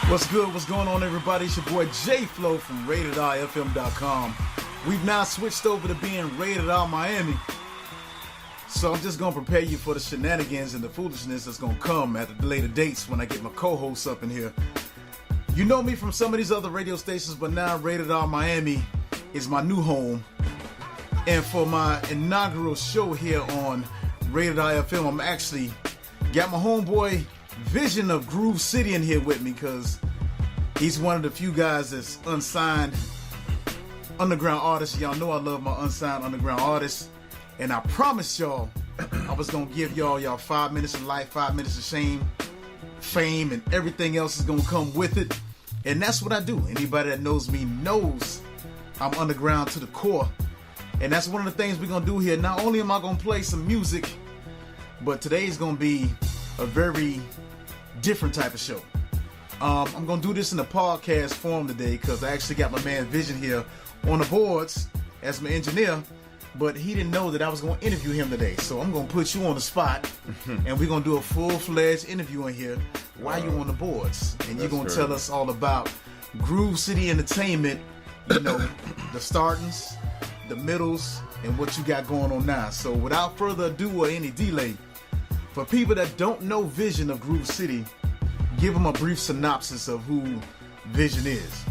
What's good? What's going on, everybody? It's your boy J Flow from RatedRFM.com. We've now switched over to being Rated R Miami. So I'm just going to prepare you for the shenanigans and the foolishness that's going to come at the later dates when I get my co-hosts up in here. You know me from some of these other radio stations, but now Rated R Miami is my new home. And for my inaugural show here on Rated R FM, I'm actually got my homeboy Vision of GRUV City in here with me because he's one of the few guys that's unsigned underground artists. Y'all know I love my unsigned underground artists. And I promised y'all I was going to give y'all 5 minutes of life, 5 minutes of shame, fame, and everything else is going to come with it. And that's what I do. Anybody that knows me knows I'm underground to the core. And that's one of the things we're going to do here. Not only am I going to play some music, but today's going to be a very different type of show. I'm going to do this in a podcast form today because I actually got my man Vision here on the boards as my engineer, but he didn't know that I was going to interview him today. So I'm going to put you on the spot and we're going to do a full-fledged interview in here while you're on the boards. And you're going to tell us all about GRUV City Entertainment, you know, the startings, the middles, and what you got going on now. So without further ado or any delay, for people that don't know Vision of GRUV City, give them a brief synopsis of who Vision is.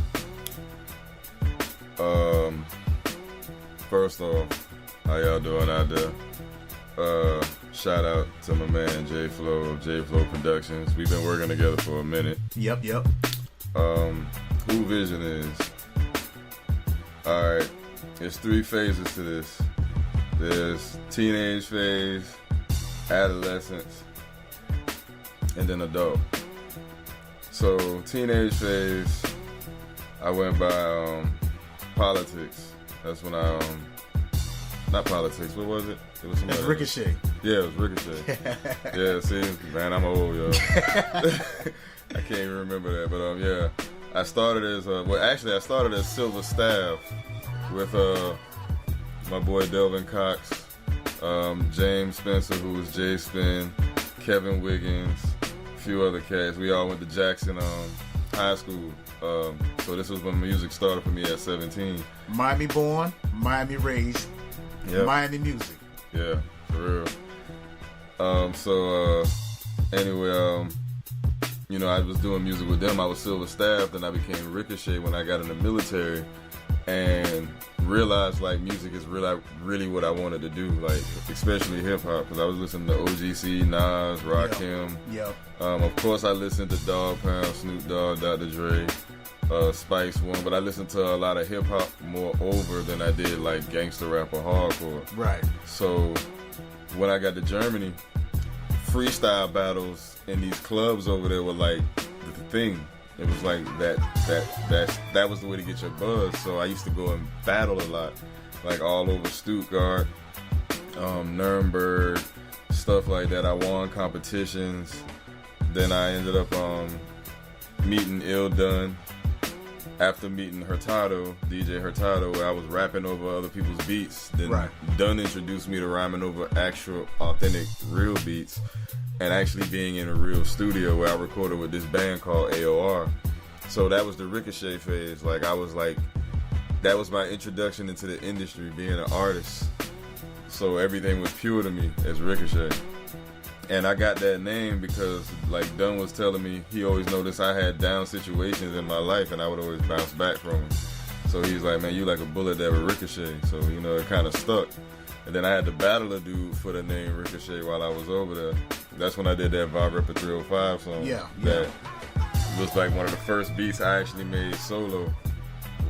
First off, how y'all doing out there? Shout out to my man J Flow Productions. We've been working together for a minute. Yep. Who Vision is? Alright, there's 3 phases to this. There's teenage phase, adolescence, and then adult. So teenage phase, I went by politics. That's when not politics, what was it? It was That's Ricochet. Yeah, it was Ricochet. Yeah, see, man, I'm old, yo. I can't even remember that, but yeah. I started as Silver Staff with my boy Delvin Cox, James Spencer, who was J Spin, Kevin Wiggins, a few other cats. We all went to Jackson High School. So this was when music started for me at 17. Miami born, Miami raised, yep. Miami music. Yeah, for real. Anyway, you know, I was doing music with them. I was Silver Staff, then I became Ricochet when I got in the military, and realized like music is really what I wanted to do, like especially hip hop, because I was listening to OGC, Nas, Rakim. Yep. Of course, I listened to Dogg Pound, Snoop Dogg, Dr. Dre, Spice One, but I listened to a lot of hip hop more over than I did like gangster rap or hardcore. Right. So when I got to Germany, freestyle battles in these clubs over there were like the thing. It was like that was the way to get your buzz. So I used to go and battle a lot, like all over Stuttgart, Nuremberg, stuff like that. I won competitions. Then I ended up meeting Ill Dunn. After meeting Hurtado, DJ Hurtado, where I was rapping over other people's beats. Then Dunn introduced me to rhyming over actual, authentic, real beats, and actually being in a real studio where I recorded with this band called AOR. So that was the Ricochet phase. Like that was my introduction into the industry, being an artist. So everything was pure to me as Ricochet. And I got that name because like Dunn was telling me, he always noticed I had down situations in my life and I would always bounce back from them. So he's like, man, you like a bullet that would ricochet. So, you know, it kind of stuck. And then I had to battle a dude for the name Ricochet while I was over there. That's when I did that Vibe Rapper 305 song. Yeah. That was like one of the first beats I actually made solo.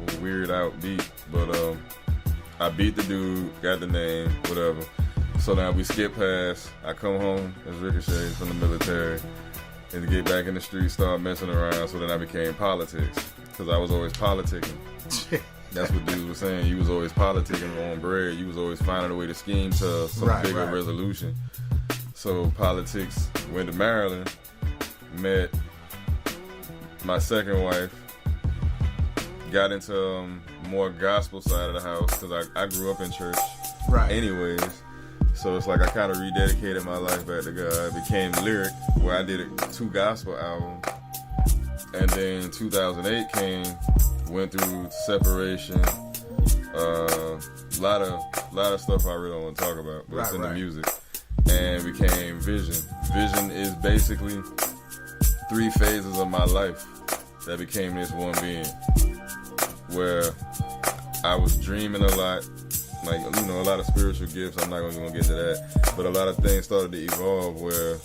A weird out beat. But I beat the dude, got the name, whatever. So now we skip past, I come home as Ricochet from the military, and to get back in the street, start messing around. So then I became politics, because I was always politicking. That's what dude was saying. You was always politicking on bread. You was always finding a way to scheme to some bigger resolution. So politics, went to Maryland, met my second wife, got into more gospel side of the house, because I grew up in church anyways. So it's like I kind of rededicated my life back to God. I became Lyric, where I did 2 gospel albums. And then 2008 came, went through separation. Lot of stuff I really don't want to talk about, but it's in the music. And became Vision. Vision is basically 3 phases of my life that became this one being, where I was dreaming a lot, like, you know, a lot of spiritual gifts. I'm not going to get to that, but a lot of things started to evolve where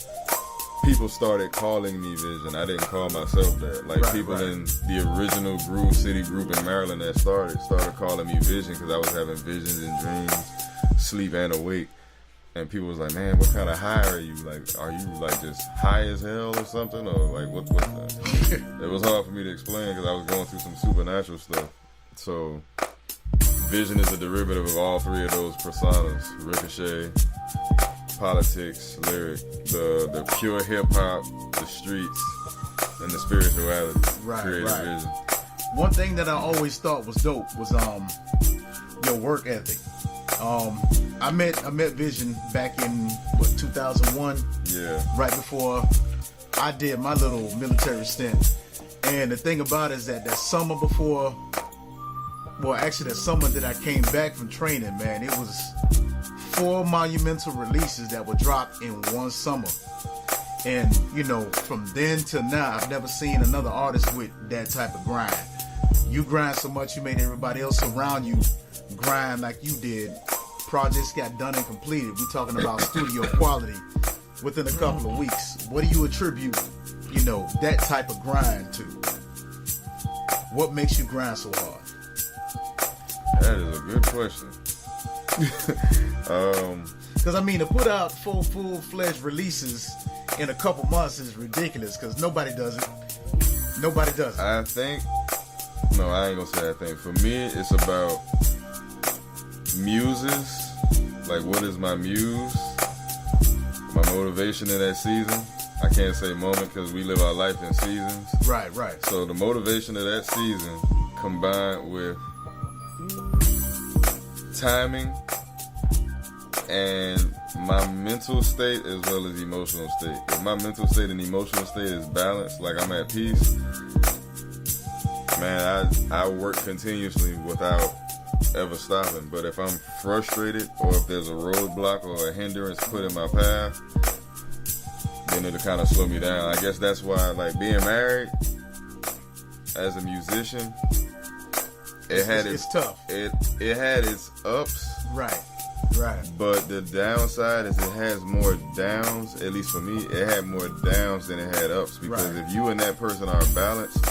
people started calling me Vision. I didn't call myself that. Like, people in the original GRUV City group in Maryland that started calling me Vision because I was having visions and dreams, sleep and awake. And people was like, man, what kind of high are you? Like, are you like just high as hell or something? Or like, what the? It was hard for me to explain because I was going through some supernatural stuff. So, Vision is a derivative of all 3 of those personas: Ricochet, politics, lyric, the pure hip hop, the streets, and the spirituality. Creative vision. One thing that I always thought was dope was your work ethic. I met Vision back in 2001. Yeah. Right before I did my little military stint. And the thing about it is that summer before, well, actually that summer that I came back from training, man, it was 4 monumental releases that were dropped in one summer. And, you know, from then till now, I've never seen another artist with that type of grind. You grind so much, you made everybody else around you grind like you did. Projects got done and completed. We're talking about studio quality within a couple of weeks. What do you attribute, you know, that type of grind to? What makes you grind so hard? That is a good question. Because I mean, to put out 4 full-fledged releases in a couple months is ridiculous. Because nobody does it. Nobody does it. I think. No, I ain't gonna say I think. For me, it's about muses. Like, what is my muse? My motivation in that season. I can't say moment because we live our life in seasons. Right. So the motivation of that season combined with timing and my mental state as well as emotional state. If my mental state and emotional state is balanced, like I'm at peace, man, I work continuously without ever stopping. But if I'm frustrated or if there's a roadblock or a hindrance put in my path, then it'll kind of slow me down. I guess that's why, like, being married as a musician, it's tough. It had its ups. Right. But the downside is it has more downs. At least for me, it had more downs than it had ups. Because if you and that person are balanced,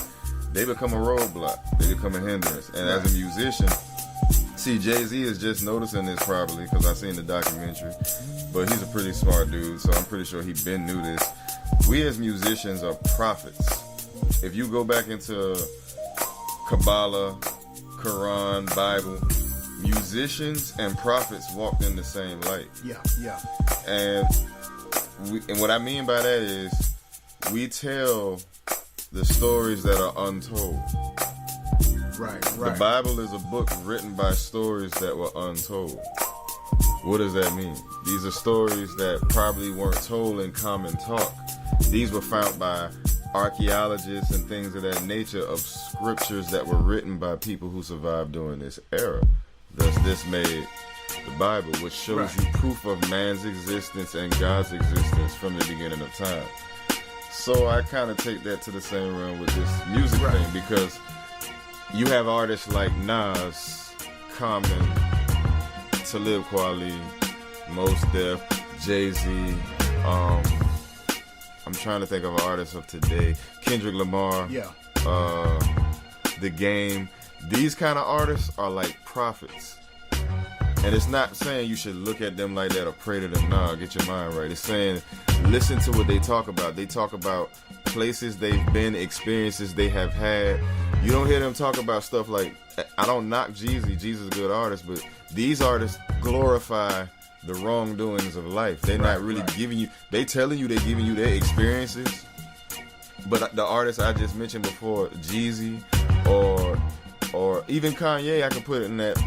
they become a roadblock. They become a hindrance. And as a musician, see, Jay-Z is just noticing this probably because I seen the documentary. But he's a pretty smart dude, so I'm pretty sure he been knew this. We as musicians are prophets. If you go back into Kabbalah, Quran, Bible, musicians and prophets walked in the same light. Yeah. And what I mean by that is we tell the stories that are untold. Right. The Bible is a book written by stories that were untold. What does that mean? These are stories that probably weren't told in common talk. These were found by archaeologists and things of that nature of scriptures that were written by people who survived during this era. Thus, this made the Bible, which shows you proof of man's existence and God's existence from the beginning of time. So I kind of take that to the same realm with this music thing, because you have artists like Nas, Common, Talib Kweli, Mos Def, Jay-Z. I'm trying to think of an artist of today. Kendrick Lamar. The Game. These kind of artists are like prophets. And it's not saying you should look at them like that or pray to them. Nah, get your mind right. It's saying listen to what they talk about. They talk about places they've been, experiences they have had. You don't hear them talk about stuff like, I don't knock Jeezy. Jeezy's a good artist, but these artists glorify the wrongdoings of life. They're not really giving you, they telling you they're giving you their experiences. But the artists I just mentioned before, Jeezy or or even Kanye, I can put in that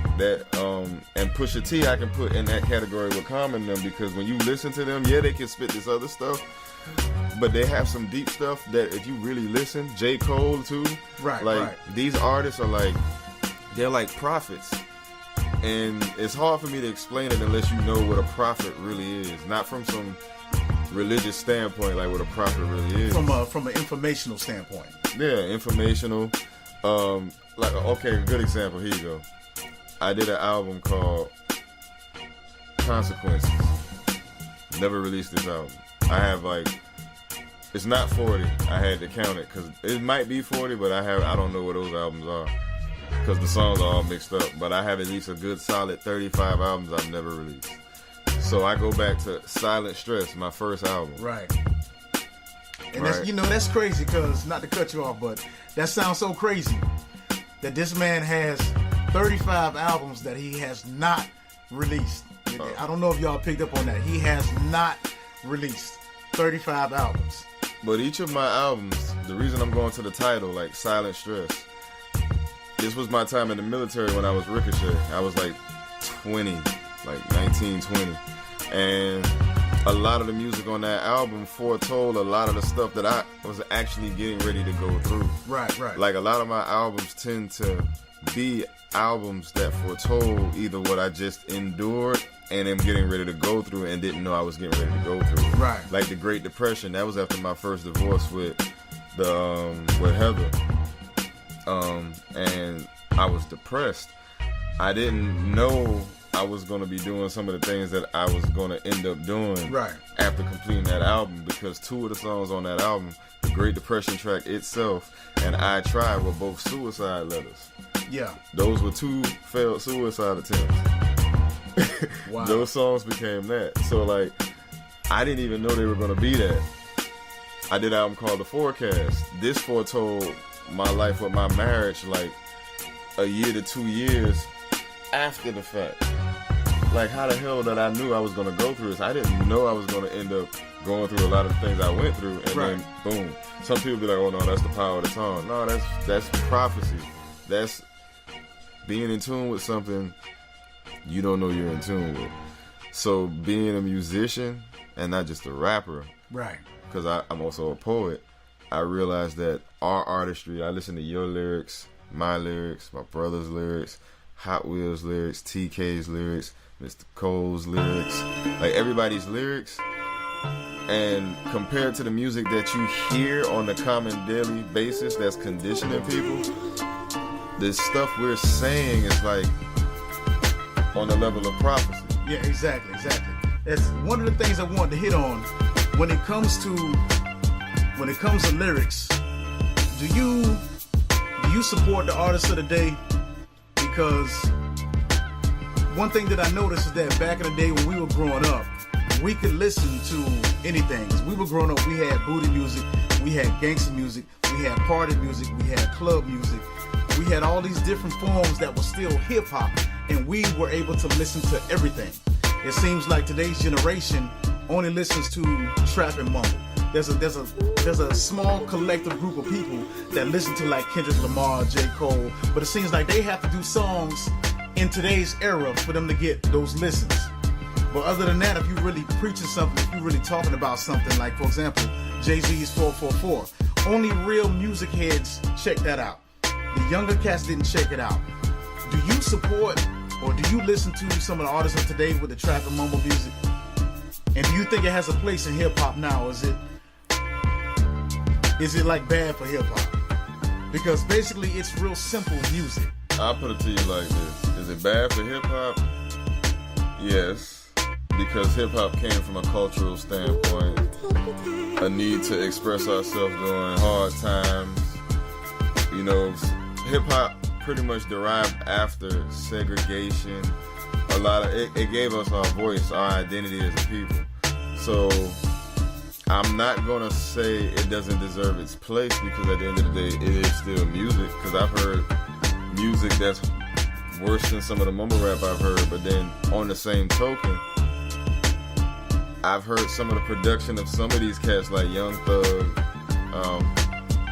and Pusha T, I can put in that category with Common them, because when you listen to them, yeah, they can spit this other stuff, but they have some deep stuff that if you really listen, J. Cole too, right. These artists are like, they're like prophets, and it's hard for me to explain it unless you know what a prophet really is, not from some religious standpoint, like what a prophet really is. From an informational standpoint. Yeah, informational. Like, okay, a good example. Here you go. I did an album called Consequences. Never released this album. I have it's not 40. I had to count it because it might be 40, but I don't know what those albums are because the songs are all mixed up. But I have at least a good solid 35 albums I've never released. So I go back to Silent Stress, my first album. Right. And that's crazy, because, not to cut you off, but that sounds so crazy that this man has 35 albums that he has not released. I don't know if y'all picked up on that. He has not released 35 albums. But each of my albums, the reason I'm going to the title, like Silent Stress, this was my time in the military when I was Ricochet. I was like 20, like 19, 20. And a lot of the music on that album foretold a lot of the stuff that I was actually getting ready to go through. Right. Like, a lot of my albums tend to be albums that foretold either what I just endured and am getting ready to go through and didn't know I was getting ready to go through. Right. Like the Great Depression, that was after my first divorce with Heather. And I was depressed. I didn't know I was going to be doing some of the things that I was going to end up doing after completing that album, because two of the songs on that album, the Great Depression track itself and I Tried, were both suicide letters. Yeah. Those were two failed suicide attempts. Wow. Those songs became that. So, like, I didn't even know they were going to be that. I did an album called The Forecast. This foretold my life with my marriage, like, a year to 2 years after the fact. Like, how the hell that I knew I was going to go through this? I didn't know I was going to end up going through a lot of the things I went through, and then boom. Some people be like, oh no, that's the power of the tongue. No, that's prophecy. That's being in tune with something you don't know you're in tune with. So being a musician and not just a rapper, right? Because I'm also a poet, I realized that our artistry, I listen to your lyrics, my brother's lyrics, Hot Wheels lyrics, TK's lyrics, Mr. Cole's lyrics, like everybody's lyrics, and compared to the music that you hear on a common daily basis that's conditioning people, the stuff we're saying is like on the level of prophecy. Yeah, exactly. That's one of the things I wanted to hit on when it comes to lyrics. Do you support the artists of the day? Because one thing that I noticed is that back in the day when we were growing up, we could listen to anything. As we were growing up, we had booty music, we had gangster music, we had party music, we had club music. We had all these different forms that were still hip-hop, and we were able to listen to everything. It seems like today's generation only listens to trap and mumble. There's a small collective group of people that listen to like Kendrick Lamar, J. Cole, but it seems like they have to do songs in today's era for them to get those listens. But other than that, if you're really preaching something, if you're really talking about something, like for example, Jay-Z's 444, only real music heads check that out. The younger cats didn't check it out. Do you support or do you listen to some of the artists of today with the trap and mumble music? And do you think it has a place in hip-hop now? Is it like bad for hip-hop? Because basically it's real simple music. I'll put it to you like this. Is it bad for hip-hop? Yes. Because hip-hop came from a cultural standpoint. A need to express ourselves during hard times. You know, hip-hop pretty much derived after segregation. A lot of it gave us our voice, our identity as a people. So I'm not gonna say it doesn't deserve its place, because at the end of the day, it is still music. Because I've heard music that's worse than some of the mumble rap I've heard. But then on the same token, I've heard some of the production of some of these cats like Young Thug.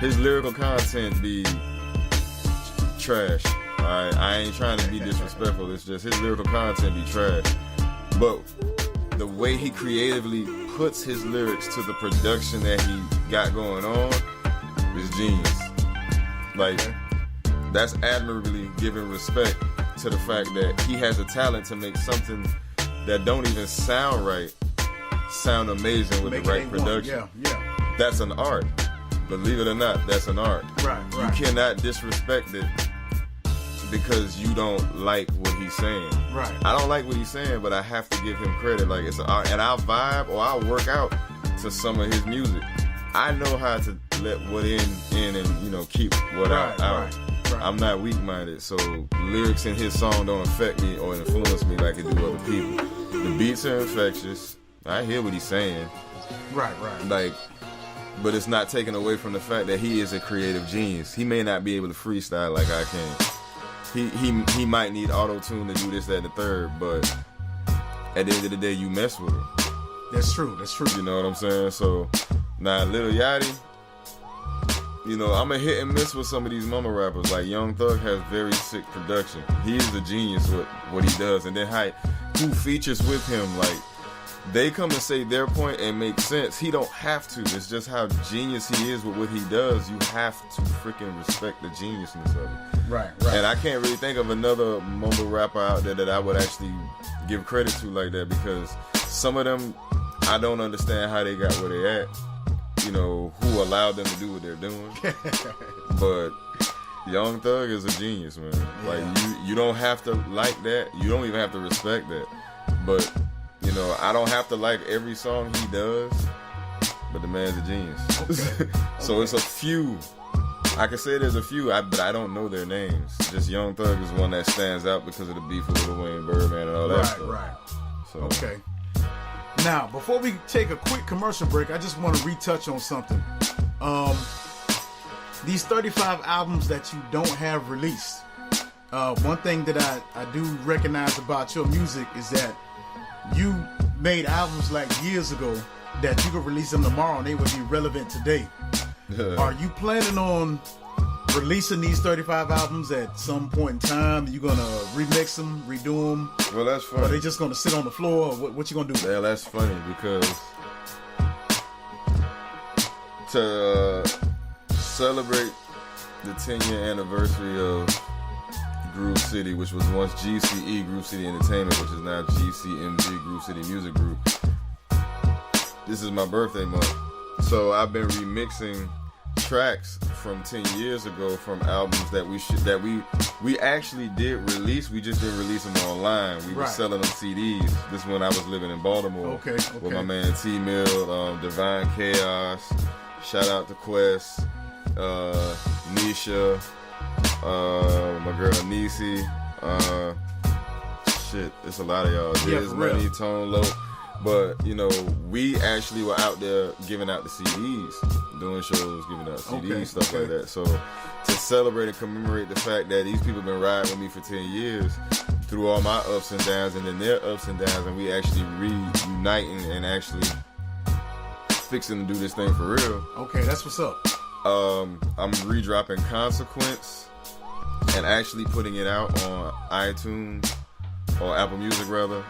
His lyrical content be trash. I ain't trying to be disrespectful. It's just his lyrical content be trash. But the way he creatively puts his lyrics to the production that he got going on is genius. Like, that's admirably giving respect to the fact that he has a talent to make something that don't even sound right sound amazing with the right production. Yeah. That's an art. Believe it or not, that's an art. Right. You cannot disrespect it because you don't like what he's saying. Right. I don't like what he's saying, but I have to give him credit. Like, it's an art. And I'll vibe or I'll work out to some of his music. I know how to let what in and, keep what out. Right. I'm not weak-minded, so lyrics in his song don't affect me or influence me like it do other people. The beats are infectious. I hear what he's saying. Right. Like, but it's not taken away from the fact that he is a creative genius. He may not be able to freestyle like I can. He might need auto-tune to do this, that, and the third, but at the end of the day, you mess with him. That's true. You know what I'm saying? So, now, Lil Yachty, I'm a hit and miss with some of these mama rappers. Like, Young Thug has very sick production. He is a genius with what he does. And then who features with him, like, they come and say their point and make sense. He don't have to. It's just how genius he is with what he does. You have to freaking respect the geniusness of it. Right. And I can't really think of another mumble rapper out there that I would actually give credit to like that, because some of them, I don't understand how they got where they at. Who allowed them to do what they're doing. But Young Thug is a genius, man. Like, you don't have to like that. You don't even have to respect that. But I don't have to like every song he does, but the man's a genius. Okay. So it's a few. I can say there's a few, but I don't know their names. Just Young Thug is one that stands out because of the beef with Lil Wayne, Birdman, and all that stuff. Right. So. Okay. Now, before we take a quick commercial break, I just want to retouch on something. These 35 albums that you don't have released. One thing that I do recognize about your music is that you made albums like years ago that you could release them tomorrow and they would be relevant today. Are you planning on releasing these 35 albums at some point in time? You gonna remix them, redo them? Well, that's funny. Or are they just gonna sit on the floor? What you gonna do? Yeah, that's funny because to celebrate the 10-year anniversary of GRUV City, which was once GCE, GRUV City Entertainment, which is now GCMG, GRUV City Music Group. This is my birthday month. So I've been remixing tracks from 10 years ago from albums that we actually did release. We just didn't release them online. We were selling them CDs. This is when I was living in Baltimore. Okay. With my man T-Mill, Divine Chaos. Shout out to Quest, Nisha, my girl Nisi. It's a lot of y'all. There's Money, Tone Low. But, we actually were out there giving out the CDs, doing shows, giving out CDs, stuff like that. So to celebrate and commemorate the fact that these people have been riding with me for 10 years through all my ups and downs and then their ups and downs, and we actually reuniting and actually fixing to do this thing for real. Okay, that's what's up. I'm redropping Consequence and actually putting it out on iTunes or Apple Music rather.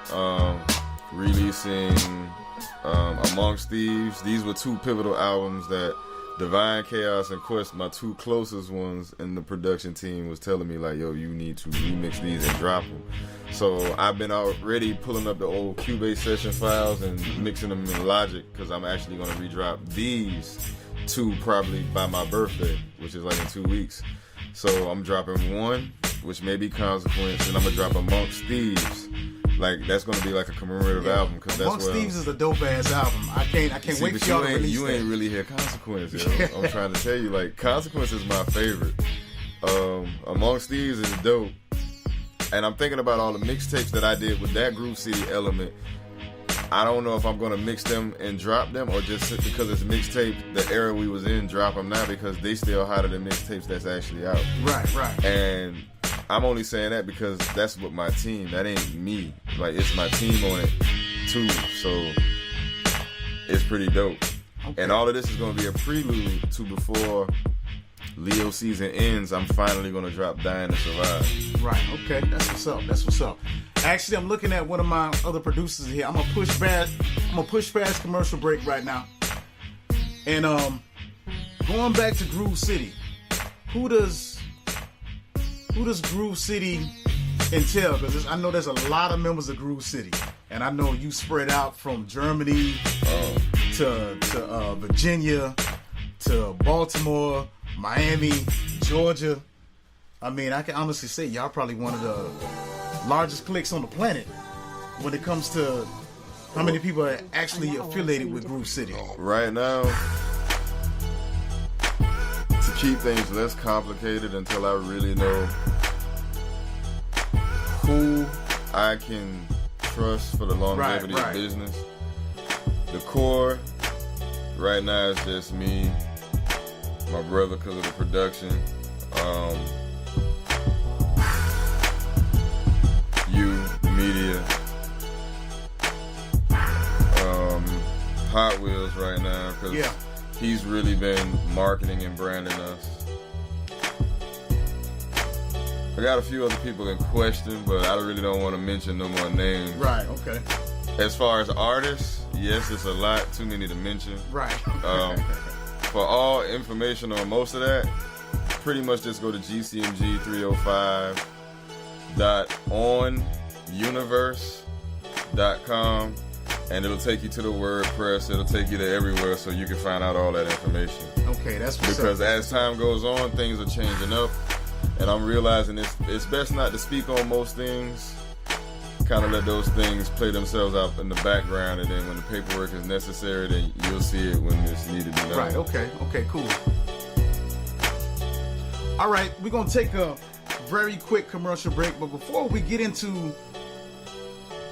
Releasing Amongst Thieves. These were two pivotal albums that Divine Chaos and Quest, my two closest ones in the production team, was telling me like, yo, you need to remix these and drop them. So I've been already pulling up the old Cubase session files and mixing them in Logic, because I'm actually going to redrop these two probably by my birthday, which is like in 2 weeks. So I'm dropping one, which may be Consequence, and I'm going to drop Amongst Thieves. Like, that's gonna be like a commemorative album, because that's Amongst Thieves is a dope ass album. I can't wait for y'all to release you that. ain't really hear Consequence, yo. I'm trying to tell you, like, Consequence is my favorite. Amongst Thieves is dope, and I'm thinking about all the mixtapes that I did with that GRUV City element. I don't know if I'm gonna mix them and drop them, or just because it's mixtape, the era we was in, drop them now, because they still hotter than mixtapes that's actually out. Right. And I'm only saying that because that's what my team, that ain't me. Like, it's my team on it too, so it's pretty dope. Okay. And all of this is going to be a prelude to before Leo season ends, I'm finally gonna drop Dying to Survive. Right, okay, that's what's up. That's what's up. Actually, I'm looking at one of my other producers here. I'm gonna push past commercial break right now. And going back to GRUV City, who does GRUV City entail? Because I know there's a lot of members of GRUV City, and I know you spread out from Germany to Virginia to Baltimore, Miami, Georgia. I mean, I can honestly say y'all probably one of the largest cliques on the planet when it comes to how many people are actually affiliated with GRUV City. Right now, to keep things less complicated until I really know who I can trust for the longevity of business, the core right now is just me, my brother because of the production, you, the media, Hot Wheels right now because he's really been marketing and branding us. I got a few other people in question, but I really don't want to mention no more names. Right, okay. As far as artists, yes, it's a lot, too many to mention. Right. For all information on most of that, pretty much just go to gcmg305.onuniverse.com and it'll take you to the WordPress, it'll take you to everywhere so you can find out all that information. Okay, that's what's Because up. as time goes on, things are changing up, and I'm realizing it's best not to speak on most things. Kind of let those things play themselves out in the background, and then when the paperwork is necessary, then you'll see it when it's needed to be done. Right, okay, cool. All right, we're going to take a very quick commercial break, but before we get into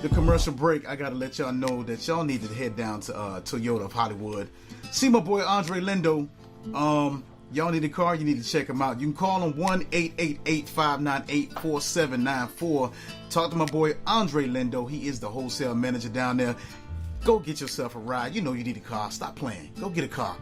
the commercial break, I got to let y'all know that y'all need to head down to Toyota of Hollywood. See my boy Andre Lindo. Y'all need a car, you need to check him out. You can call him 1-888-598-4794. Talk to my boy Andre Lindo. He is the wholesale manager down there. Go get yourself a ride. You know you need a car. Stop playing. Go get a car.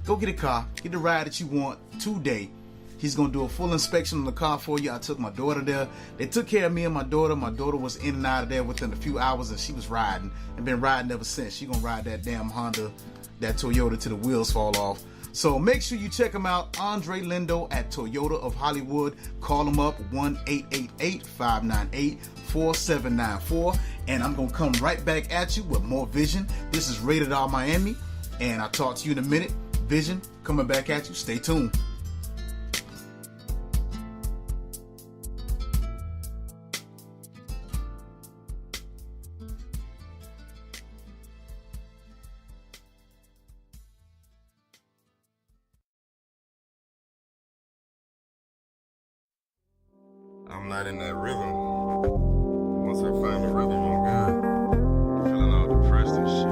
Go get a car. Get the ride that you want today. He's going to do a full inspection on the car for you. I took my daughter there. They took care of me and my daughter. My daughter was in and out of there within a few hours, and she was riding and been riding ever since. She going to ride that damn Honda, that Toyota till the wheels fall off. So make sure you check him out, Andre Lindo at Toyota of Hollywood. Call him up, 1-888-598-4794. And I'm going to come right back at you with more Vision. This is Rated R Miami, and I'll talk to you in a minute. Vision, coming back at you. Stay tuned. I'm not in that rhythm. Once I find the rhythm, I'm good. Feeling all depressed and shit.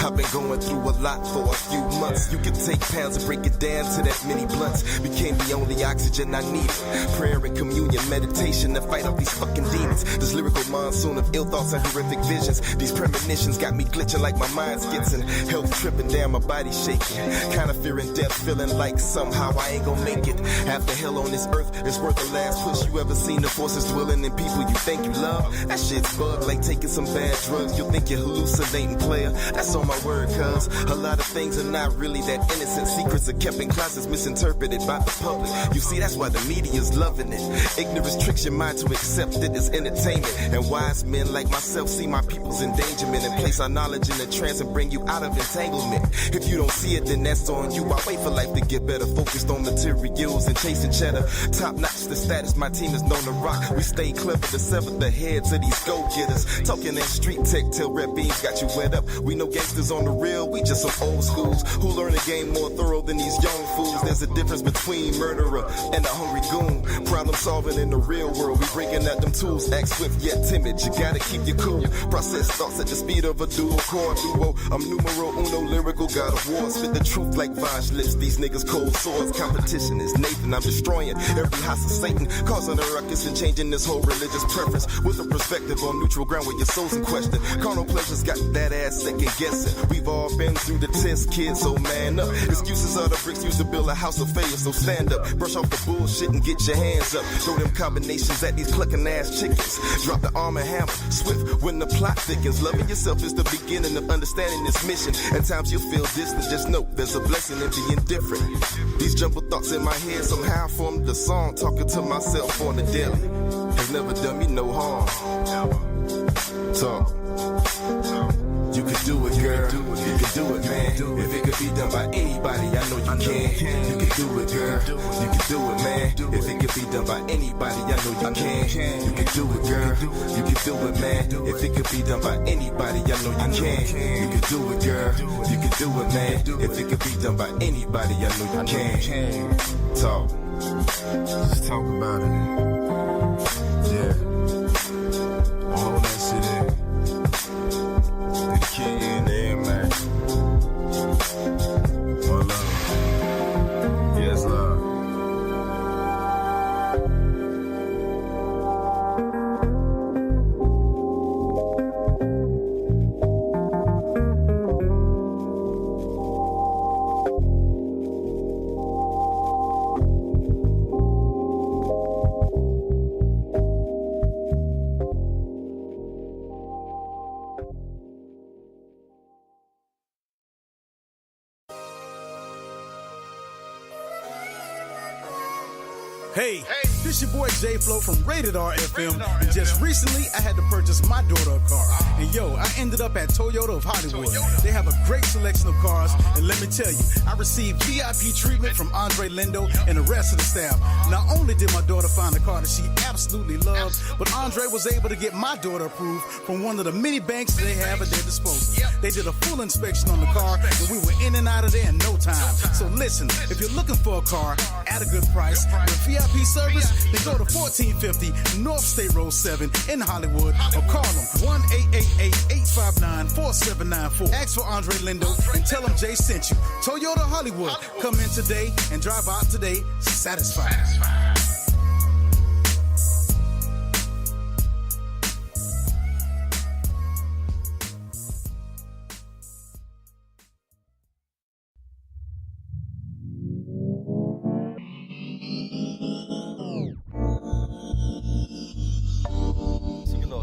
I've been going through a lot for a few months. You can take pounds and break it down to that many blunts. Became the only oxygen I needed. Prayer and communion, meditation to fight off these fucking demons. This lyrical monsoon of ill thoughts and horrific visions. These premonitions got me glitching like my mind's getting. Health tripping down, my body shaking. Kinda fearing death, feeling like somehow I ain't gonna make it. After hell on this earth, it's worth the last push. You ever seen the forces dwelling in people you think you love? That shit's bug like taking some bad drugs. You think you're hallucinating, player. That's on my word, cuz a lot of things are not really that innocent. Secrets are kept in closets, misinterpreted by the public. You see, that's why the media's loving it. Ignorance tricks your mind to accept it as entertainment. And wise men like myself see my people's endangerment and place our knowledge in a trance and bring you out of entanglement. If you don't see it, then that's on you. I wait for life to get better, focused on materials and chasing cheddar. Top notch the status, my team is known to rock. We stay clever to sever the heads of these go-getters. Talking that street tech till red beans got you wet up. We know gangsters on the real, we just some old schools who learn the game more thorough than these young fools. There's a difference between murderer and a hungry goon. Problem solving in the real world, we breaking out them tools. Act swift yet timid, you gotta keep your cool. Process thoughts at the speed of a dual core duo. I'm numero uno, lyrical god of war. Spit the truth like Vash lips, these niggas cold swords. Competition is Nathan, I'm destroying every house of Satan, causing a ruckus and changing this whole religious preference. With a perspective on neutral ground where your soul's in question. Carnal pleasures got that ass second guessing. We've all been through the test, kids, so man up. Excuses are the bricks used to build a house of failure, so stand up. Brush off the bullshit and get your hands up. Throw them combinations at these clucking ass chickens. Drop the arm and hammer, swift when the plot thickens. Loving yourself is the beginning of understanding this mission. At times you'll feel distant, just know there's a blessing in being different. These jumbled thoughts in my head somehow formed the song. Talking to myself on the daily has never done me no harm. Talk. You can do it, girl. You can do it, man. If it could be done by anybody, I know you can. You can do it, girl. You can do it, man. If it could be done by anybody, I know you can. You can do it, girl. You can do it, man. If it could be done by anybody, I know you can. You can do it, girl. You can do it, man. If it could be done by anybody, I know you can. Talk. Just talk about it. Yeah. All that shit in. The king in the air, man. More love. Yes, love. Hey, this your boy J Flow from Rated R FM, and just recently I had to purchase my daughter a car. And yo, I ended up at Toyota of Hollywood. They have a great selection of cars, and let me tell you, I received VIP treatment from Andre Lindo and the rest of the staff. Not only did my daughter find a car that she absolutely loved, but Andre was able to get my daughter approved from one of the many banks they have at their disposal. They did a full inspection on the car, and we were in and out of there in no time. So listen, if you're looking for a car at a good price with VIP service, then go to 1450 North State Road 7 in Hollywood, or call them 1-888-859-4794. Ask for Andre Lindo and tell him Jay sent you. Toyota Hollywood, come in today and drive out today satisfied.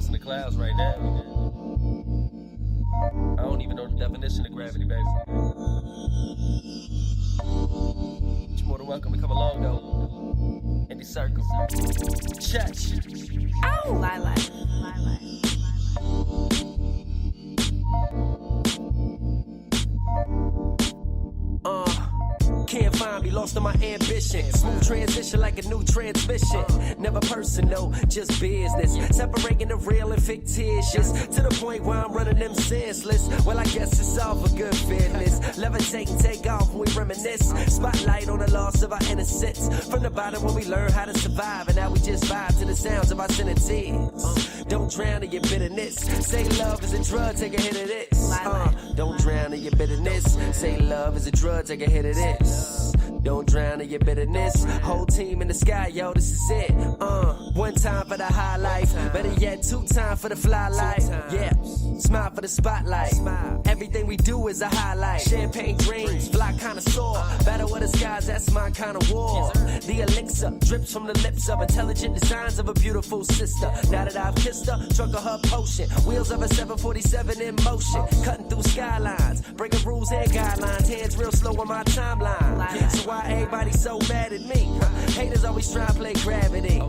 In the clouds right now. I don't even know the definition of gravity, baby. You're more than welcome to come along, though. In these circles. Church. Oh, Lila. Can't find me, lost in my ambition. Smooth transition like a new transmission. Never personal, just business. Separating the real and fictitious. To the point where I'm running them senseless. Well, I guess it's all for good fitness. Levitate and take off when we reminisce. Spotlight on the loss of our innocence. From the bottom when we learn how to survive. And now we just vibe to the sounds of our sentences. Don't drown in your bitterness. Say love is a drug, take a hit of this. Don't drown in your bitterness. Say love is a drug, take a hit of this. Don't drown in your bitterness. Whole team in the sky, yo, this is it. One time for the high life. Better yet, 2 times for the fly life. Yeah, smile for the spotlight. Everything we do is a highlight. Champagne dreams, fly connoisseur. Battle of the skies, that's my kind of war. The elixir drips from the lips of intelligent designs of a beautiful sister. Now that I've kissed her, drunk of her potion. Wheels of a 747 in motion. Cutting through skylines, breaking rules and guidelines. Hands real slow on my timeline. So why everybody so mad at me? Haters always try to play gravity.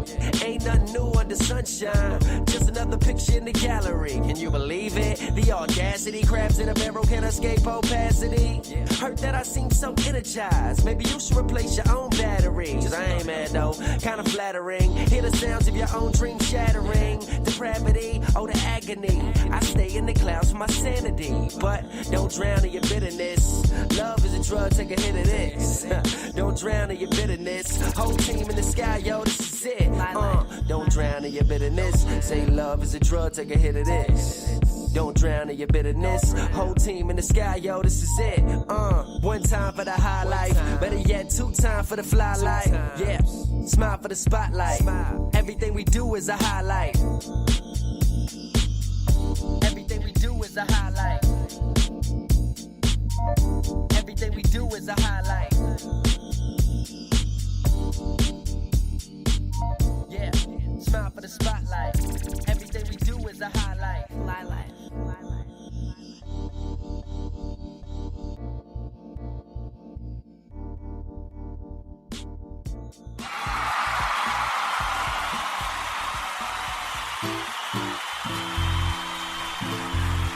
Ain't nothing new under sunshine. Just another picture in the gallery. Can you believe it? The audacity. Crabs in a barrel can't escape opacity. Hurt that I seem so energized. Maybe you should replace your own batteries. I ain't mad though, kinda flattering. Hear the sounds of your own dreams shattering. Depravity, oh the agony. I stay in the clouds for my sanity. But don't drown in your bitterness. Love is a drug, take a hit of this. Don't drown in your bitterness. Whole team in the sky, yo, this is it. Don't drown in your bitterness. Say love is a drug, take a hit of this. Don't drown in your bitterness. Whole team in the sky, yo, this is it. One time for the high life. Better yet, 2 times for the fly life. Yeah, smile for the spotlight. Everything we do is a highlight. Everything we do is a highlight. is a highlight. Yeah, smile for the spotlight. Everything we do is a highlight.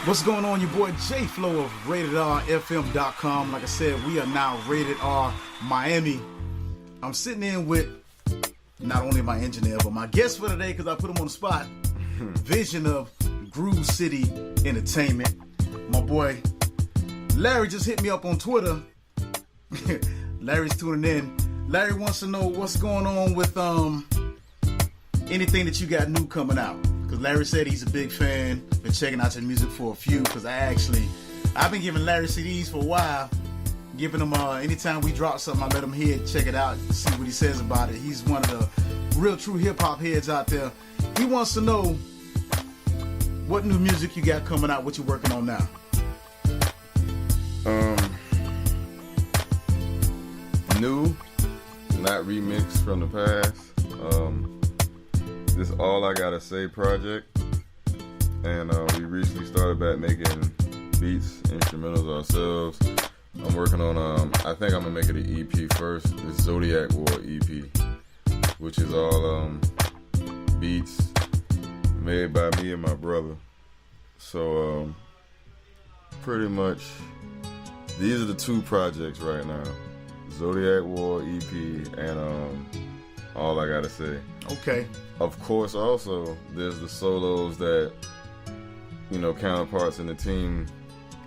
What's going on? Your boy J Flow of RatedRFM.com. Like I said, we are now Rated R Miami. I'm sitting in with not only my engineer, but my guest for today, because I put him on the spot. Vision of GRUV City Entertainment. My boy Larry just hit me up on Twitter. Larry's tuning in. Larry wants to know what's going on with anything that you got new coming out. Because Larry said he's a big fan. Been checking out your music for a few. Because I've been giving Larry CDs for a while. Giving him, anytime we drop something, I let him hear it, check it out, see what he says about it. He's one of the real true hip hop heads out there. He wants to know what new music you got coming out, what you're working on now. New, not remixed from the past. This All I Gotta Say project, and we recently started back making beats, instrumentals ourselves. I'm working on I think I'm gonna make it an EP first. This Zodiac War EP, which is all beats made by me and my brother. So pretty much these are the two projects right now: Zodiac War EP and All I Gotta Say. Okay. Of course, also there's the solos that counterparts in the team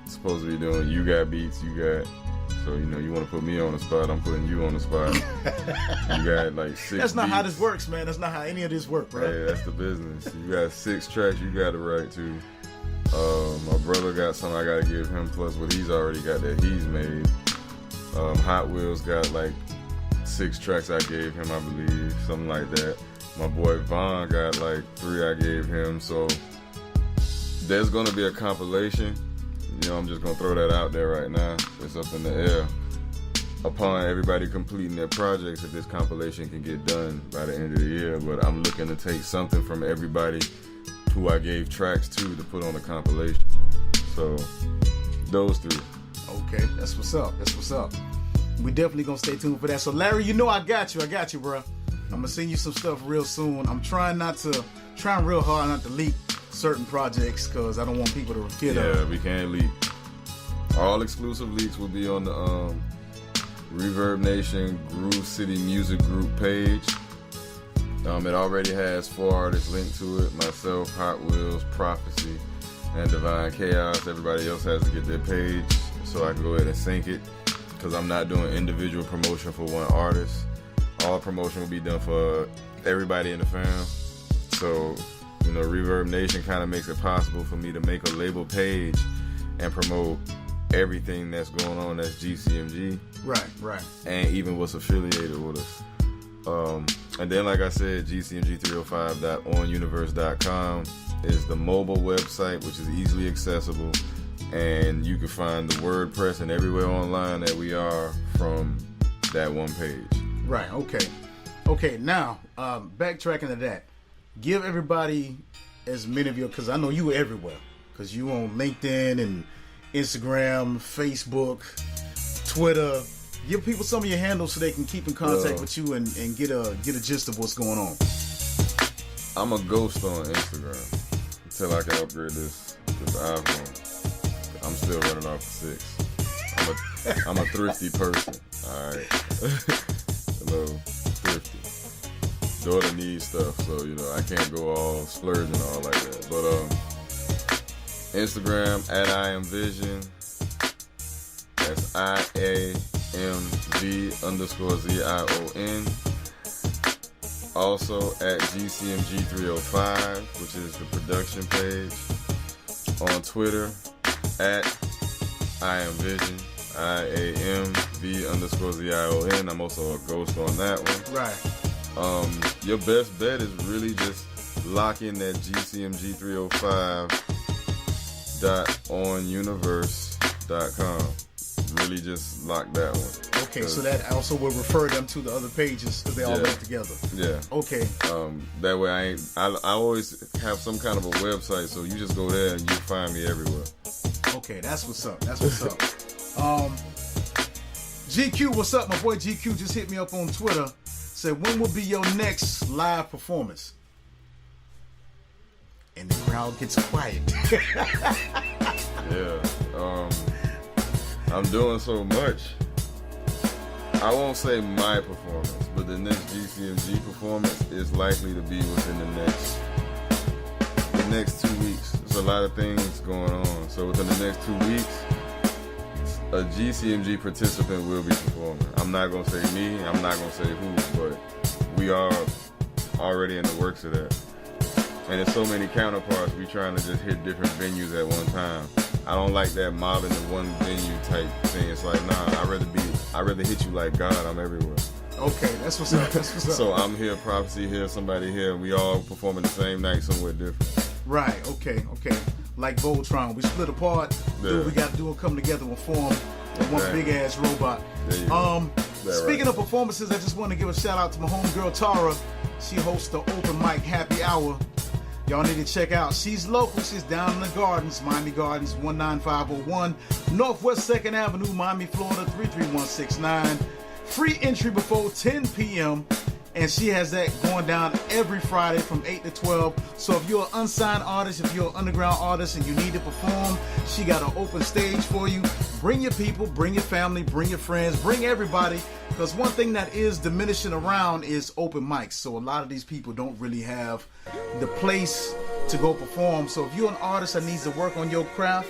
supposed to be doing. You got beats, you got. So you want to put me on the spot, I'm putting you on the spot. You got like 6 That's not beats. how this works, man. That's not how any of this works, bro. Hey, that's the business. You got 6 tracks you got to write to. My brother got something I got to give him, plus what he's already got that he's made. Hot Wheels got like 6 tracks I gave him, I believe, something like that. My boy Vaughn got like 3 I gave him. So there's gonna be a compilation. I'm just gonna throw that out there right now. It's up in the air. Upon everybody completing their projects, if this compilation can get done by the end of the year. But I'm looking to take something from everybody who I gave tracks to put on the compilation. So those 3. Okay, that's what's up. That's what's up. We definitely gonna stay tuned for that. So Larry, I got you, bro. I'm gonna send you some stuff real soon. I'm trying real hard not to leak certain projects because I don't want people to forget. Yeah, we can't leak. All exclusive leaks will be on the Reverb Nation GRUV City Music Group page. It already has 4 artists linked to it: myself, Hot Wheels, Prophecy, and Divine Chaos. Everybody else has to get their page so I can go ahead and sync it, because I'm not doing individual promotion for one artist. All promotion will be done for everybody in the fam. So Reverb Nation kind of makes it possible for me to make a label page and promote everything that's going on that's GCMG. Right. And even what's affiliated with us. And then, like I said, GCMG305.onuniverse.com is the mobile website, which is easily accessible. And you can find the WordPress and everywhere online that we are from that one page. Right, okay. Now, backtracking to that. Give everybody as many of your, because I know you were everywhere, because you on LinkedIn and Instagram, Facebook, Twitter. Give people some of your handles so they can keep in contact with you and get a gist of what's going on. I'm a ghost on Instagram until I can upgrade this iPhone. I'm still running off the 6. I'm a thrifty person. All right. Thrifty. Daughter needs stuff, so I can't go all splurging and all like that. But Instagram @IamVision. That's IAMV_ZION. Also at GCMG305, which is the production page. On Twitter @IamVision. IAMV_ZION. I'm also a ghost on that one. Right. Your best bet is really just lock in that GCMG305.onuniverse.com. really just locked that one. Okay, so that also will refer them to the other pages because they all live together. Yeah. Okay. That way I always have some kind of a website, so you just go there and you find me everywhere. Okay, that's what's up. That's what's up. GQ, what's up? My boy GQ just hit me up on Twitter. Said, when will be your next live performance? And the crowd gets quiet. Yeah. I'm doing so much. I won't say my performance, but the next GCMG performance is likely to be within the next 2 weeks. There's a lot of things going on. So within the next 2 weeks, a GCMG participant will be performing. I'm not going to say me, I'm not going to say who, but we are already in the works of that. And there's so many counterparts, we trying to just hit different venues at one time. I don't like that mobbing in one venue type thing. It's like, nah, I'd rather hit you like God, I'm everywhere. Okay, that's what's up. That's what's up. So I'm here, Prophecy here, somebody here, and we all performing the same night somewhere different. Right, okay. Like Voltron, we split apart, do what we got to do and come together and form one big ass robot. Speaking of performances, I just want to give a shout out to my homegirl Tara. She hosts the Open Mic Happy Hour. Y'all need to check out. She's local. She's down in the Gardens, Miami Gardens, 19501 Northwest 2nd Avenue, Miami, Florida, 33169. Free entry before 10 p.m. And she has that going down every Friday from 8 to 12. So if you're an unsigned artist, if you're an underground artist and you need to perform, she got an open stage for you. Bring your people, bring your family, bring your friends, bring everybody. Because one thing that is diminishing around is open mics. So a lot of these people don't really have the place to go perform. So if you're an artist that needs to work on your craft,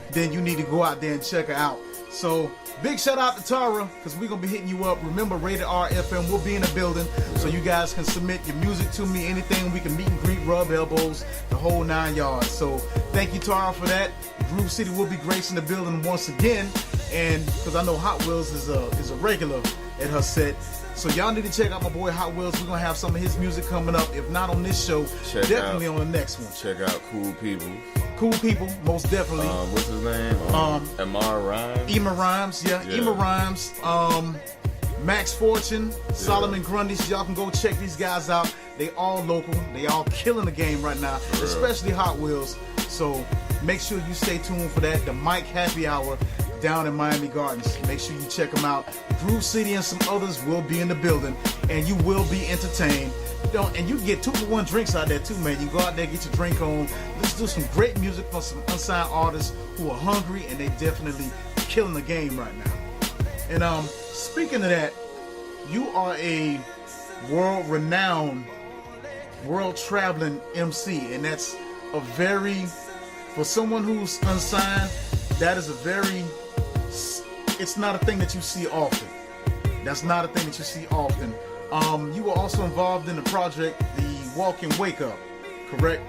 then you need to go out there and check her out. So big shout out to Tara, because we're going to be hitting you up. Remember, Rated R FM will be in the building, so you guys can submit your music to me, anything. We can meet and greet, rub elbows, the whole 9 yards. So thank you, Tara, for that. GRUV City will be gracing the building once again, and because I know Hot Wheels is a regular at her set. So y'all need to check out my boy Hot Wheels. We're going to have some of his music coming up. If not on this show, definitely on the next one. Check out Cool People. Cool People, most definitely. What's his name? Amar Rhymes. Ema Rhymes, yeah. Ema Rhymes. Max Fortune, Solomon Grundy. So y'all can go check these guys out. They all local. They all killing the game right now, especially Hot Wheels. So make sure you stay tuned for that. The Mike Happy Hour down in Miami Gardens. Make sure you check them out. GRUV City and some others will be in the building, and you will be entertained. And you get 2-for-1 drinks out there too, man. You go out there, get your drink on. Let's do some great music from some unsigned artists who are hungry, and they definitely killing the game right now. And speaking of that, you are a world-renowned, world-traveling MC, and that's a very, for someone who's unsigned, that is a very, it's not a thing that you see often. That's not a thing that you see often. You were also involved in the project, the Walk and Wake Up, correct?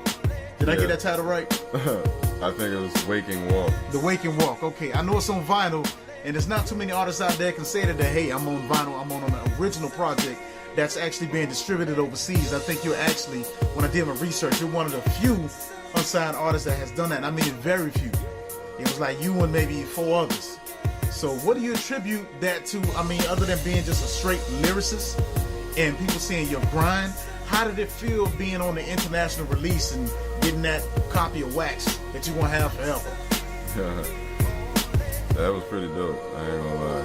Did I get that title right? I think it was Wake and Walk. The Wake and Walk, okay. I know it's on vinyl, and there's not too many artists out there can say that, hey, I'm on vinyl, I'm on an original project that's actually being distributed overseas. I think you're actually, when I did my research, you're one of the few unsigned artists that has done that. I mean, very few. It was like you and maybe 4 others. So what do you attribute that to? I mean, other than being just a straight lyricist and people seeing your grind, how did it feel being on the international release and getting that copy of Wax that you won't have forever? That was pretty dope, I ain't gonna lie.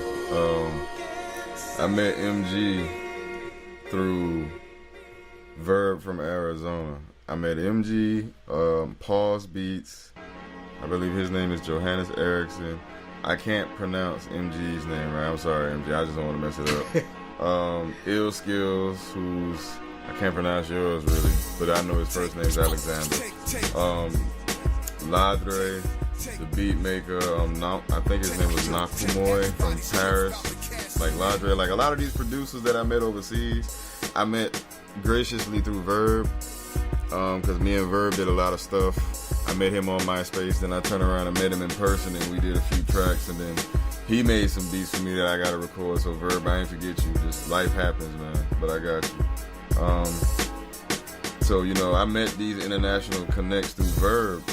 I met MG through Verb from Arizona. I met MG, Pause Beats. I believe his name is Johannes Erickson. I can't pronounce MG's name right. I'm sorry, MG. I just don't want to mess it up. Ill Skills, who's, I can't pronounce yours really, but I know his first name's Alexander. Ladre, the beat maker, I think his name was Nakumoy from Paris. Like Ladre, like a lot of these producers that I met overseas, I met graciously through Verb, because me and Verb did a lot of stuff. I met him on MySpace, then I turned around and met him in person, and we did a few tracks, and then he made some beats for me that I gotta record. So Verb, I ain't forget you. Just life happens, man. But I got you. So you know, I met these international connects through Verb,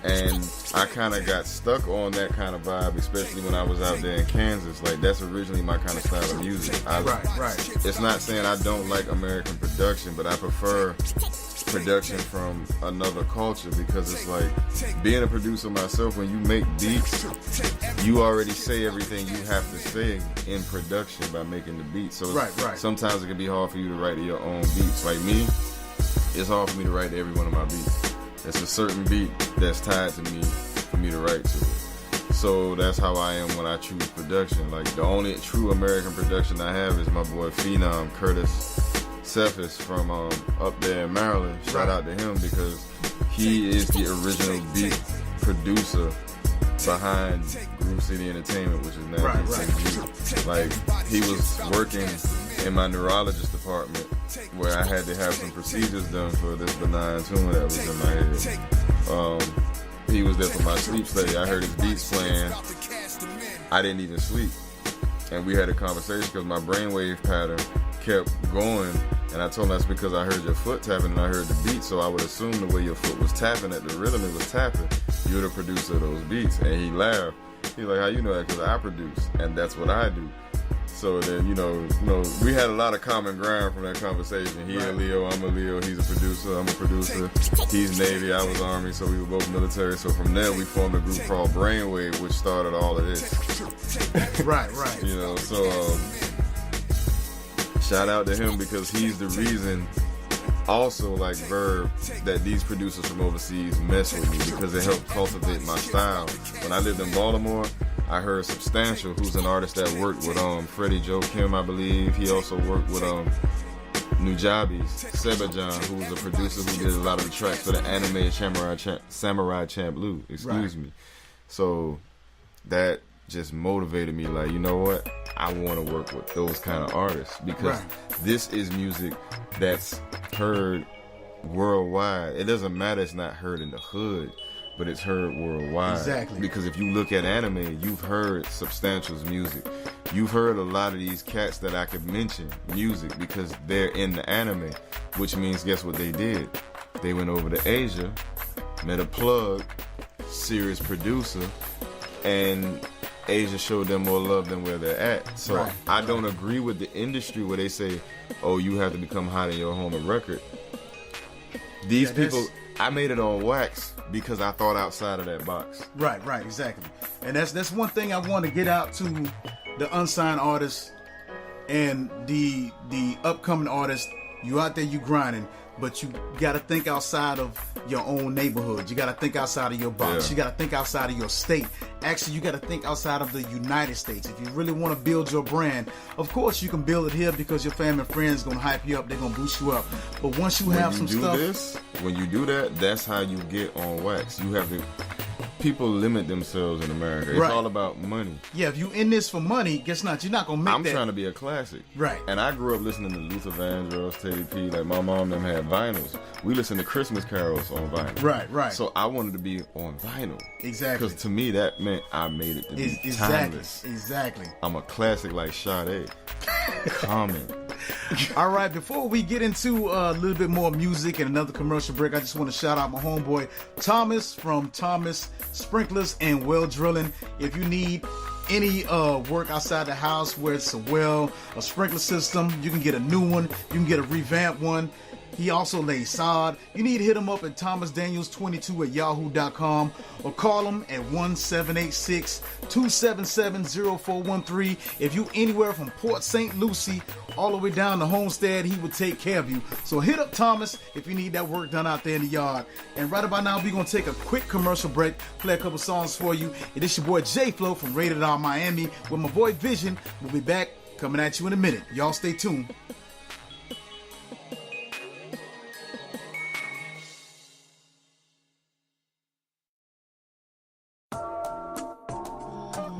And I kind of got stuck on that kind of vibe, especially when I was out there in Kansas. Like, that's originally my kind of style of music. Right. It's not saying I don't like American production, but I prefer production from another culture, because it's like, being a producer myself, when you make beats, you already say everything you have to say in production by making the beats. So sometimes it can be hard for you to write your own beats. Like me, it's hard for me to write to every one of my beats. It's a certain beat that's tied to me for me to write to it. So that's how I am when I choose production. Like, the only true American production I have is my boy Phenom Curtis Cephas from up there in Maryland. Shout out to him, because he is the original beat producer behind GRUV City Entertainment, which is now GCG. Like, he was working in my neurologist department, where I had to have some procedures done for this benign tumor that was in my head. He was there for my sleep study. I heard his beats playing. I didn't even sleep. And we had a conversation because my brainwave pattern kept going. And I told him that's because I heard your foot tapping and I heard the beat. So I would assume the way your foot was tapping, at the rhythm it was tapping, you're the producer of those beats. And he laughed. He's like, how you know that? Because I produce. And that's what I do. So then, you know, we had a lot of common ground from that conversation. He a Leo, I'm a Leo. He's a producer, I'm a producer. He's Navy, I was Army, so we were both military. So from there, we formed a group called Brainwave, which started all of this. Right. You know, so shout out to him, because he's the reason, also like Verb, that these producers from overseas mess with me, because it helped cultivate my style. When I lived in Baltimore, I heard Substantial, who's an artist that worked with Freddie Joe Kim, I believe. He also worked with Nujabes, Sebajan, who's a producer who did a lot of the tracks for the anime Samurai Champloo. Excuse me. So that just motivated me, like, you know what? I want to work with those kind of artists, because this is music that's heard worldwide. It doesn't matter, it's not heard in the hood, but it's heard worldwide. Exactly. Because if you look at anime, you've heard Substantial's music. You've heard a lot of these cats that I could mention music because they're in the anime, which means guess what they did? They went over to Asia, met a plug, serious producer, and Asia showed them more love than where they're at. So I don't agree with the industry where they say, oh, you have to become hot in your home record. These people, I made it on wax because I thought outside of that box. Right, exactly. And that's one thing I want to get out to the unsigned artists and the upcoming artists. You out there, you grinding, but you got to think outside of your own neighborhood. You got to think outside of your box. You got to think outside of your state. Actually, you got to think outside of the United States. If you really want to build your brand, of course you can build it here because your family and friends going to hype you up. They're going to boost you up. But once you have some stuff... When you do that, that's how you get on wax. You have to... People limit themselves in America. It's all about money. Yeah, if you in this for money, guess not. You're not going to make I'm trying to be a classic. Right. And I grew up listening to Luther Vandross, Teddy P. Like, my mom and them had vinyls. We listened to Christmas carols on vinyl. Right. So I wanted to be on vinyl. Exactly. Because to me, that meant I made it to be timeless. Exactly. I'm a classic like Sade. Common. All right, before we get into a little bit more music and another commercial break, I just want to shout out my homeboy Thomas from Thomas Sprinklers and Well Drilling. If you need any work outside the house, where it's a well, a sprinkler system, you can get a new one, you can get a revamped one. He also lays sod. You need to hit him up at thomasdaniels22@yahoo.com or call him at 1-786-277-0413. If you anywhere from Port St. Lucie all the way down to Homestead, he will take care of you. So hit up Thomas if you need that work done out there in the yard. And right about now, we're going to take a quick commercial break, play a couple songs for you. And this your boy J-Flow from Rated R Miami with my boy Vision. We'll be back coming at you in a minute. Y'all stay tuned.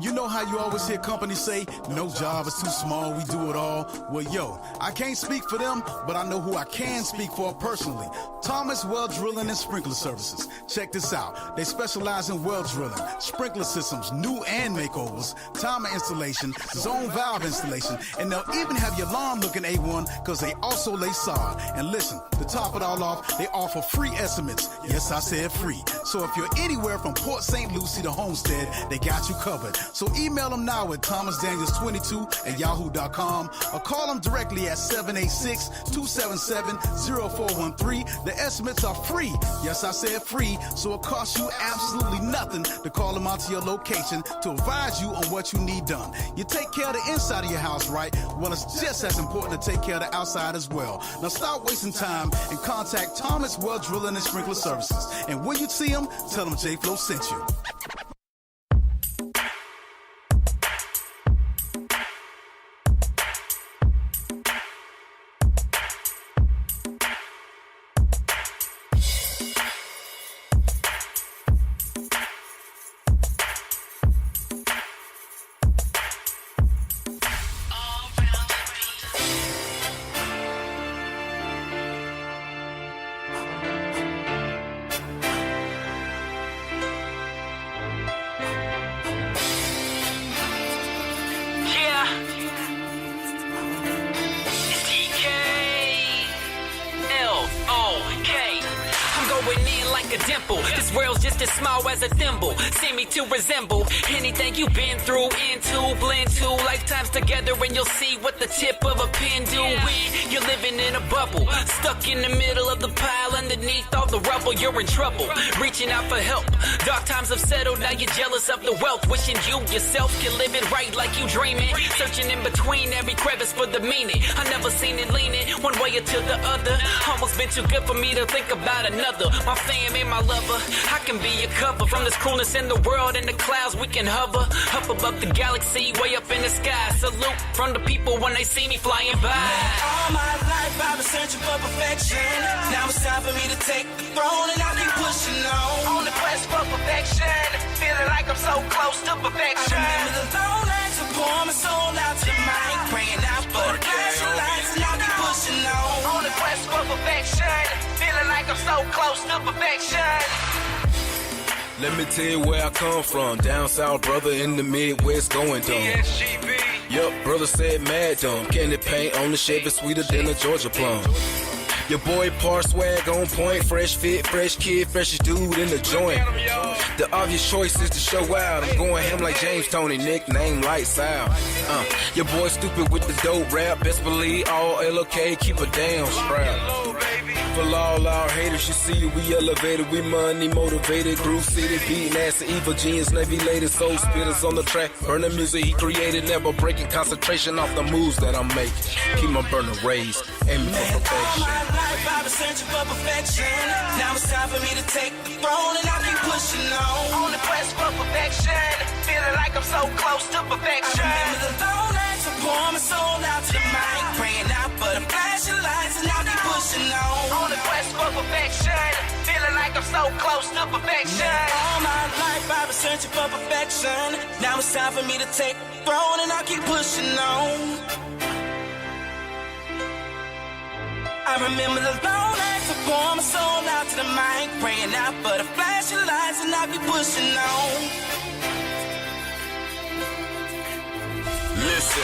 You know how you always hear companies say, no job is too small, we do it all? Well, yo, I can't speak for them, but I know who I can speak for personally. Thomas Well Drilling and Sprinkler Services. Check this out. They specialize in well drilling, sprinkler systems, new and makeovers, timer installation, zone valve installation, and they'll even have your lawn looking A1 because they also lay sod. And listen, to top it all off, they offer free estimates. Yes, I said free. So if you're anywhere from Port St. Lucie to Homestead, they got you covered. So email them now at thomasdaniels22@yahoo.com or call them directly at 786-277-0413. The estimates are free. Yes, I said free. So it costs you absolutely nothing to call them out to your location to advise you on what you need done. You take care of the inside of your house, right? Well, it's just as important to take care of the outside as well. Now stop wasting time and contact Thomas Well Drilling and Sprinkler Services. And when you see them, tell them J Flow sent you. This world's just as small as a thimble. Seem me to resemble anything you've been through, into, blend two lifetimes together, and you'll see what the tip of a pen do. When you're living in a bubble, stuck in the middle of the pile, underneath all the rubble, you're in trouble. Reaching out for help, dark times have settled. Now you're jealous of the wealth, wishing you yourself can live it right like you dreaming. Searching in between every crevice for the meaning. I never seen it leaning one way or to the other. Almost been too good for me to think about another. My fam and my lover, I can be your cover. From this coolness in the world, in the clouds we can hover. Up above the galaxy, way up in the sky. Salute from the people when they see me flying by. All my life I've been searching for perfection. Now it's time for me to take the throne, and I'll keep pushing on the quest for perfection. Feeling like I'm so close to perfection. I remember the long nights of pouring my soul out to the mic, praying out for the flashing lights, and I'll keep pushing on the quest for perfection. Feeling like I'm so close to perfection. Let me tell you where I come from. Down south, brother, in the Midwest, going dumb. Yup, brother said mad dumb. Candy paint on the Chevy, sweeter than a Georgia plum. Your boy par swag on point, fresh fit, fresh kid, freshest dude in the joint. The obvious choice is to show out. I'm going ham like James Tony, nickname Lights Out. Your boy stupid with the dope rap. Best believe all LOK, keep a damn strap. For all our haters, you see we elevated, we money motivated. GRUV City, beating ass to evil genius, Navy ladies, soul spitters on the track. Burning music he created, never breaking concentration off the moves that I'm making. Keep my burner raised, aiming for perfection. All my life I've been searching for perfection. Now it's time for me to take the throne, and I'll keep pushing on the quest for perfection. Feeling like I'm so close to perfection. I remember the long nights of pouring my soul out to the mic, praying out for the flashing lights, and I'll keep pushing on the quest for perfection. Feeling like I'm so close to perfection. All my life I've been searching for perfection. Now it's time for me to take the throne, and I'll keep pushing on. I remember the long nights of pouring my soul out to the mic, praying out for the flashing lights, and I'll keep pushing on. Listen,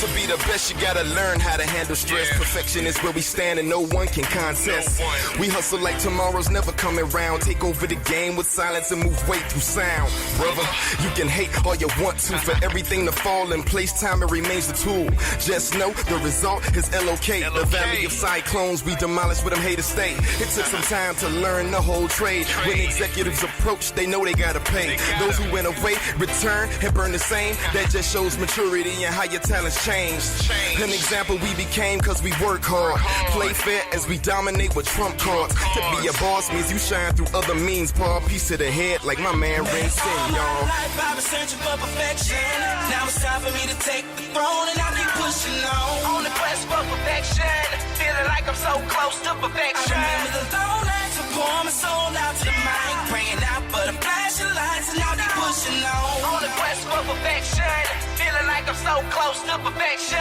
to be the best, you gotta learn how to handle stress. Perfection is where we stand and no one can contest. We hustle like tomorrow's never coming round. Take over the game with silence and move weight through sound. Brother, you can hate all you want to. For everything to fall in place, time it remains the tool. Just know the result is LOK. The valley of cyclones, we demolish where them haters stay. It took some time to learn the whole trade. When executives approach, they know they gotta pay. Those who went away, return and burn the same. That just shows maturity and how your talents changed. An example we became cause we work hard. Play fair as we dominate with trump cards. To be a boss means you shine through other means. Paul, piece to the head like my man Ren Sin, y'all. All my life I've been searching for perfection. Now it's time for me to take the throne, and I'll keep pushing on the quest for perfection. Feeling like I'm so close to perfection. I remember the long nights of pouring my soul out to the mic, praying out for the flashing lights, and I'll keep pushing on the quest for perfection. so close to perfection.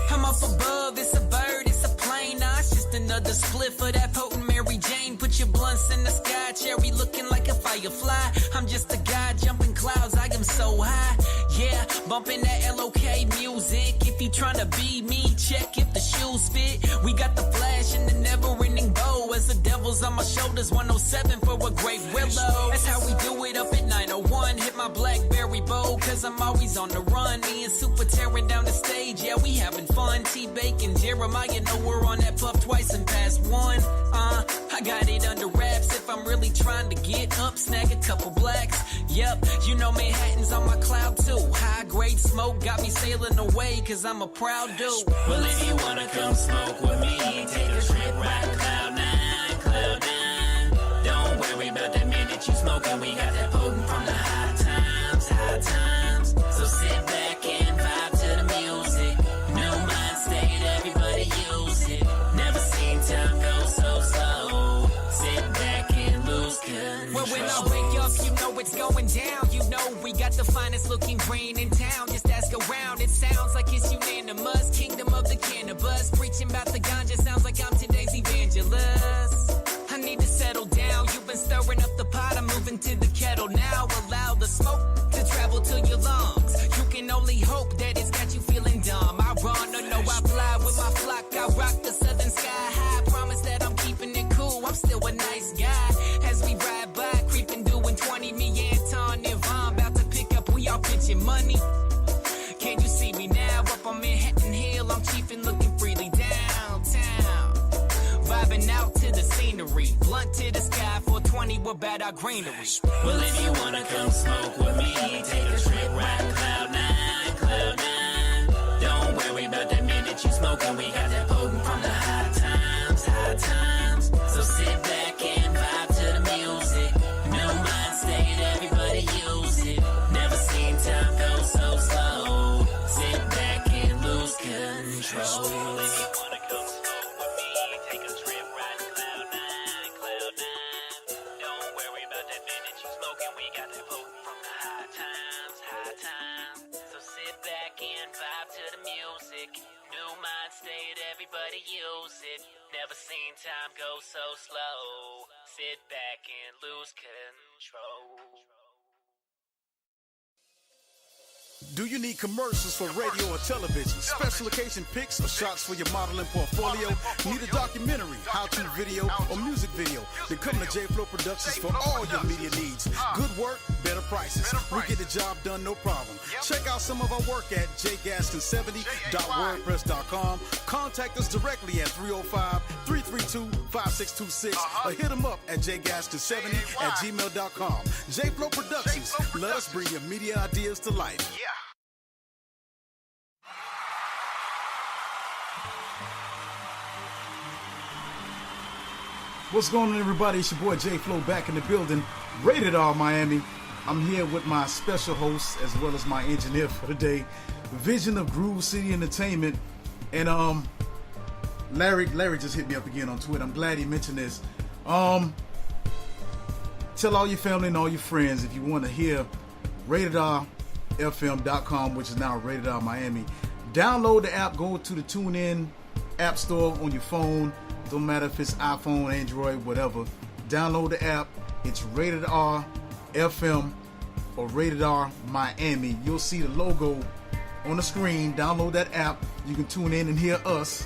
I'm up above, it's a bird, it's a plane. Nah, it's just another split for that potent Mary Jane. Put your blunts in the sky, cherry looking like a firefly. I'm just a guy jumping clouds, I am so high. Yeah, bumping that LOK music. If you tryna be me, check if the shoes fit. We got the flash and the never-ending bow. As the devil's on my shoulders, 107 for a great willow. That's how we do it up at 901. Hit my Blackberry bow, cause I'm always on the run. Me and Super tearing down the stage, yeah, we having fun. T-Bacon, Jeremiah know we're on that puff twice and past one. I got it under wraps. If I'm really trying to get up, snag a couple blacks. Yep, you know Manhattan's on my cloud too. High grade smoke got me sailing away, cause I'm a proud dude. Well, if you wanna come smoke with me, take a trip right cloud nine, cloud nine. Don't worry about that minute you smoking, we got that potent from the high times, high times. So sit back and vibe to the music. New mind state, everybody use it. Never seen time go so slow. Sit back and lose control. Well, when I wake up, you know it's going down. You know we got the finest looking green in town. Just ask around, it sounds like it's unanimous. Kingdom of the cannabis, preaching about the ganja. Sounds like I'm today's evangelist. I need to settle down. You've been stirring up the pot, I'm moving to the kettle now. Allow the smoke to travel to your lungs. You can only hope that it's got you feeling dumb. I run, or no, I fly with my flock. I rock the southern sky high. Promise that I'm keeping it cool. I'm still a nice guy. As we ride by, creeping, doing 20. Me, Anton, Nirvana, about to pick up. We all pitching money. Can you see me now? Up on Manhattan Hill, I'm chiefing, looking freely downtown. Vibing out to the scenery, blunt to the sky, 420, we're about our greenery. Well, if you wanna come smoke with me, take a trip right cloud nine, cloud nine. Don't worry about that minute you smoking, we got that potent from the high times, high times. So sit back and vibe to the music. New mind state, everybody use it. Never seen time go so slow. Sit back and lose control. If you wanna come smoke with me, take a trip right cloud nine, cloud nine. Don't worry about that minute you smoking, we got that potent from the high times, high times. So sit back and vibe to the music. New mind state, everybody use it. Never seen time go so slow. Sit back and lose control. Do you need commercials for radio or television? Special occasion pics or shots for your modeling portfolio? Need a documentary, how-to video, or music video? Then come to J-Flow Productions for all your media needs. Good work, better prices. We get the job done, no problem. Check out some of our work at jgaskin70.wordpress.com. Contact us directly at 305-332-5626 or hit them up at jgaskin70@gmail.com. J-Flow Productions, let us bring your media ideas to life. What's going on, everybody? It's your boy J-Flow back in the building. Rated R Miami. I'm here with my special host as well as my engineer for the day, Vision of GRUV City Entertainment. And Larry just hit me up again on Twitter. I'm glad he mentioned this. Tell all your family and all your friends if you want to hear RatedRFM.com, which is now Rated R Miami. Download the app. Go to the TuneIn App Store on your phone. Don't matter if it's iPhone, Android, whatever. Download the app. It's Rated R FM or Rated R Miami. You'll see the logo on the screen. Download that app. You can tune in and hear us.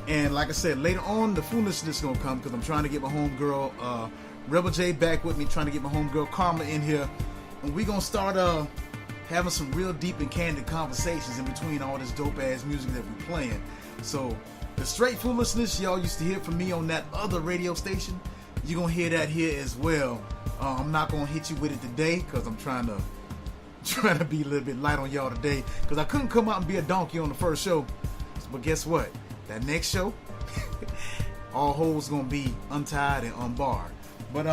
And like I said, later on, the foolishness is going to come because I'm trying to get my homegirl, Rebel J, back with me, trying to get my homegirl Karma in here. And we're going to start having some real deep and candid conversations in between all this dope-ass music that we're playing. So the straight foolishness y'all used to hear from me on that other radio station, you're going to hear that here as well. I'm not going to hit you with it today because I'm trying to be a little bit light on y'all today because I couldn't come out and be a donkey on the first show. But guess what? That next show, all holes going to be untied and unbarred. But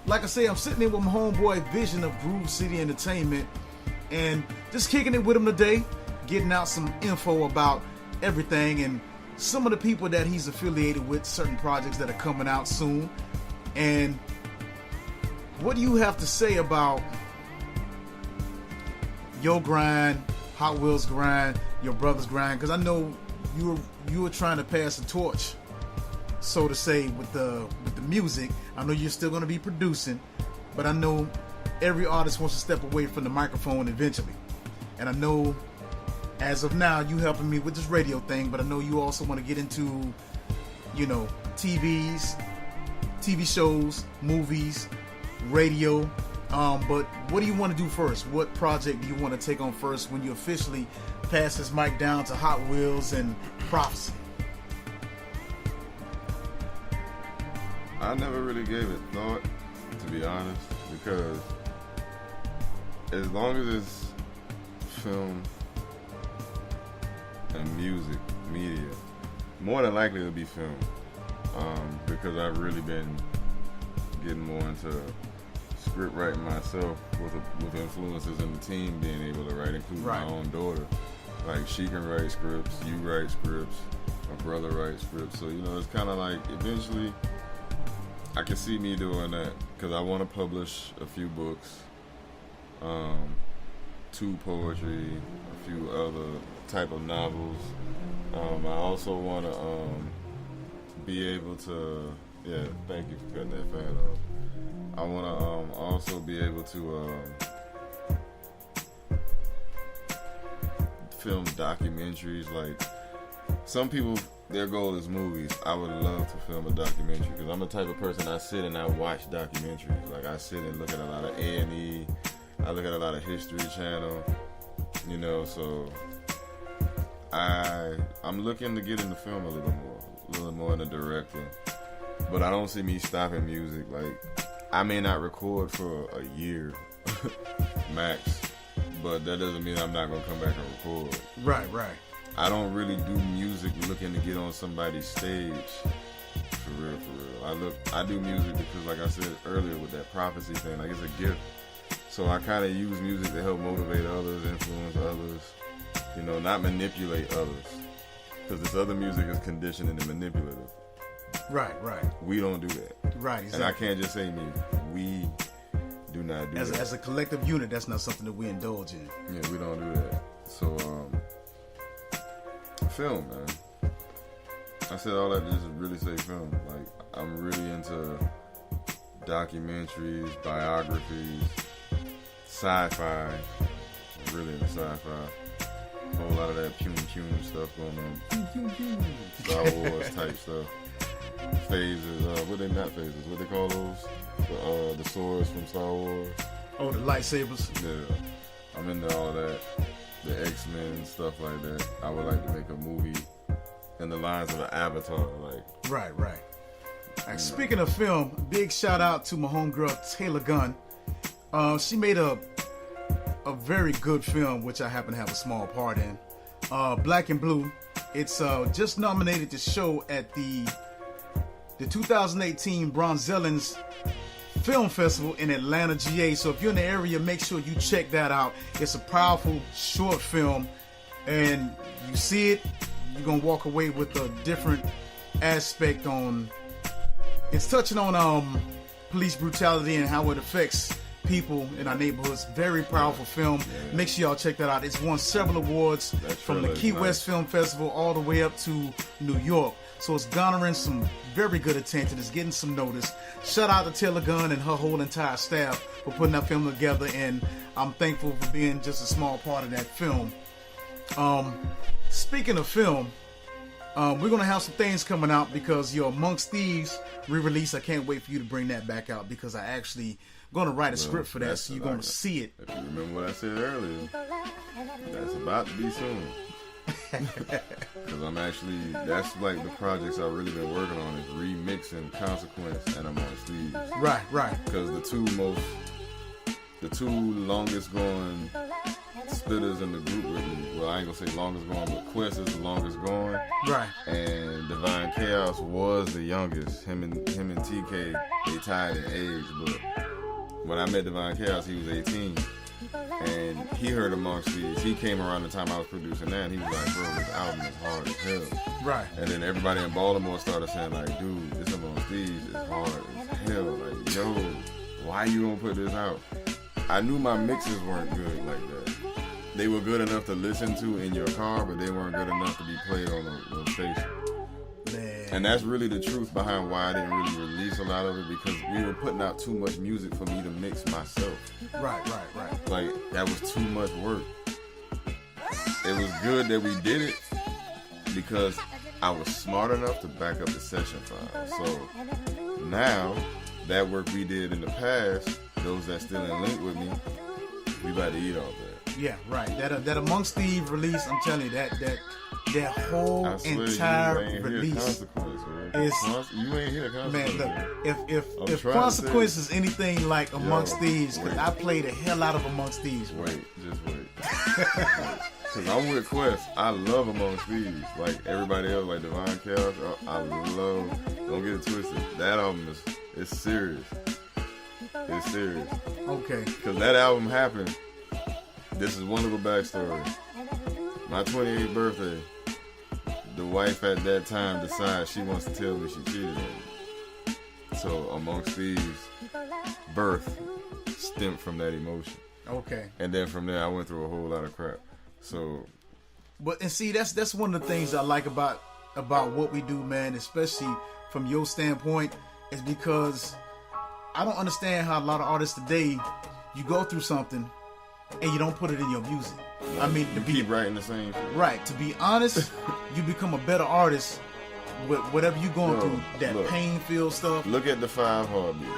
like I say, I'm sitting there with my homeboy Vision of GRUV City Entertainment and just kicking it with him today. getting out some info about everything and some of the people that he's affiliated with, certain projects that are coming out soon. And what do you have to say about your grind, Hot Wheels grind, your brother's grind? Because I know you were trying to pass the torch, so to say, with the music. I know you're still going to be producing, but I know every artist wants to step away from the microphone eventually. And I know as of now you helping me with this radio thing, but I know you also want to get into, TV shows, movies, radio. But what do you want to do first? What project do you want to take on first when you officially pass this mic down to Hot Wheels and Prophecy? I never really gave it thought, to be honest, because as long as it's film and music, media, more than likely it'll be film. Because I've really been getting more into script writing myself with influences in the team being able to write, including my own daughter. Like, she can write scripts, you write scripts, my brother writes scripts. So, it's kind of like eventually I can see me doing that because I want to publish a few books, 2 poetry, a few other type of novels. I also want to be able to, thank you for cutting that fan off. I want to also be able to film documentaries. Like, some people, their goal is movies. I would love to film a documentary because I'm the type of person, I sit and I watch documentaries. Like, I sit and look at a lot of A&E. I look at a lot of History Channel, so I'm looking to get into film a little more into directing. But I don't see me stopping music. Like, I may not record for a year max, but that doesn't mean I'm not gonna come back and record. Right. I don't really do music looking to get on somebody's stage. For real. I do music because, like I said earlier, with that prophecy thing, like, it's a gift. So I kind of use music to help motivate others, influence others, not manipulate others. Because this other music is conditioning and manipulative. Right. We don't do that. Right, exactly. And I can't just say me. We do not do that. As a collective unit, that's not something that we indulge in. Yeah, we don't do that. So, film, man. I said all that to just really say film. Like, I'm really into documentaries, biographies, sci-fi. I'm really into sci-fi. A whole lot of that pew stuff going on. Star Wars type stuff. Phases, what they call those? The swords from Star Wars. Oh, the lightsabers. Yeah, I'm into all that. The X-Men, stuff like that. I would like to make a movie in the lines of an Avatar, like. Right. Right, speaking of film, big shout out to my homegirl Taylor Gunn. She made a very good film, which I happen to have a small part in. Black and Blue. It's just nominated to show at the 2018 Bronzellins Film Festival in Atlanta, GA. So if you're in the area, make sure you check that out. It's a powerful short film, and you see it, you're gonna walk away with a different aspect on. It's touching on police brutality and how it affects people in our neighborhoods. Very powerful film. Yeah. Make sure y'all check that out. It's won several awards from the Key West Film Festival all the way up to New York. So it's garnering some very good attention. It's getting some notice. Shout out to Taylor Gunn and her whole entire staff for putting that film together, and I'm thankful for being just a small part of that film. Speaking of film, we're going to have some things coming out because your Amongst Thieves re-release, I can't wait for you to bring that back out because I actually going to write a script for that, so you're going to see it. If you remember what I said earlier, that's about to be soon. Because that's like the projects I've really been working on is remixing Consequence and Amongst Thieves. Right. Because the two longest going splitters in the group with me, well, I ain't gonna say longest going, but Quest is the longest going. Right. And Divine Chaos was the youngest. Him and TK, they tied in age, but when I met Divine Chaos, he was 18. And he heard Amongst Thieves. He came around the time I was producing that, and he was like, bro, this album is hard as hell. Right. And then everybody in Baltimore started saying, like, dude, this Amongst Thieves is hard as hell. Like, yo, why you don't put this out? I knew my mixes weren't good like that. They were good enough to listen to in your car, but they weren't good enough to be played on a station. Man. And that's really the truth behind why I didn't really release a lot of it, because we were putting out too much music for me to mix myself. Right. Like, that was too much work. It was good that we did it because I was smart enough to back up the session file. So now, that work we did in the past, those that still in link with me, we about to eat all that. Yeah, right. That Amongst Thieves release, I'm telling you, that whole I swear entire you ain't release Consequence, man. is, You ain't hear Consequence. man, look, if trying to Consequence say- is anything like Amongst Thieves, because wait. I played the hell out of Amongst Thieves. Bro. Just wait. Because I'm with Quest. I love Amongst Thieves. Like everybody else, like Divine Chaos, I love. Don't get it twisted. That album is serious. It's serious. Okay. Because that album happened. This is one little backstory. My 28th birthday, the wife at that time decides she wants to tell me she cheated on me. So Amongst Thieves' birth stemmed from that emotion. Okay. And then from there, I went through a whole lot of crap. So, But and see, that's one of the things I like about what we do, man, especially from your standpoint, is because I don't understand how a lot of artists today, you go through something and you don't put it in your music. I mean, to you be keep writing the same shit. right, to be honest, you become a better artist with whatever you're going through, that look. pain-filled stuff. Look at the 5 Heartbeats.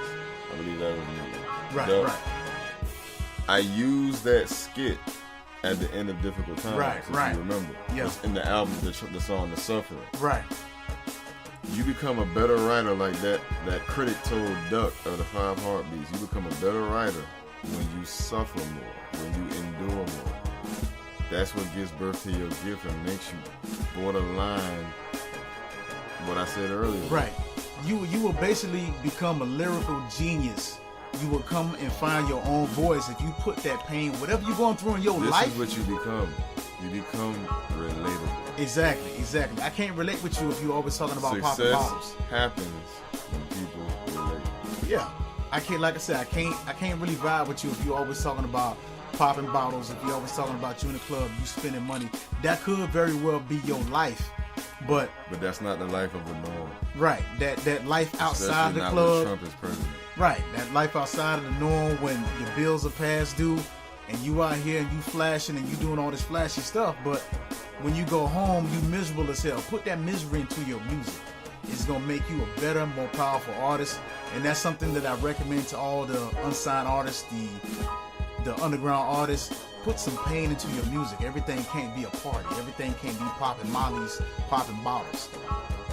I believe that was me. Right. I used that skit at the end of Difficult Times. Right. If you remember. Yeah. It's in the album, the song The Suffering. Right. You become a better writer like that critic told Duck of the 5 Heartbeats. You become a better writer when you suffer more, when you endure more. That's what gives birth to your gift and makes you borderline what I said earlier. Right. You will basically become a lyrical genius. You will come and find your own voice if you put that pain, whatever you're going through in your This life. is what you become. You become relatable. Exactly. I can't relate with you if you're always talking about popping Success bottles. happens when people relate. Yeah. I can't, like I said, I can't really vibe with you if you're always talking about popping bottles, if you're always talking about you in the club, you spending money. That could very well be your life. But that's not the life of the norm. right, that life outside Especially the not club. when Trump is president. Right, that life outside of the norm when your bills are past due and you out here and you flashing and you doing all this flashy stuff, but when you go home, you miserable as hell. Put that misery into your music. It's gonna make you a better, more powerful artist, and that's something that I recommend to all the unsigned artists, the underground artists. Put some pain into your music. Everything can't be a party. Everything can't be popping mollies, popping bottles.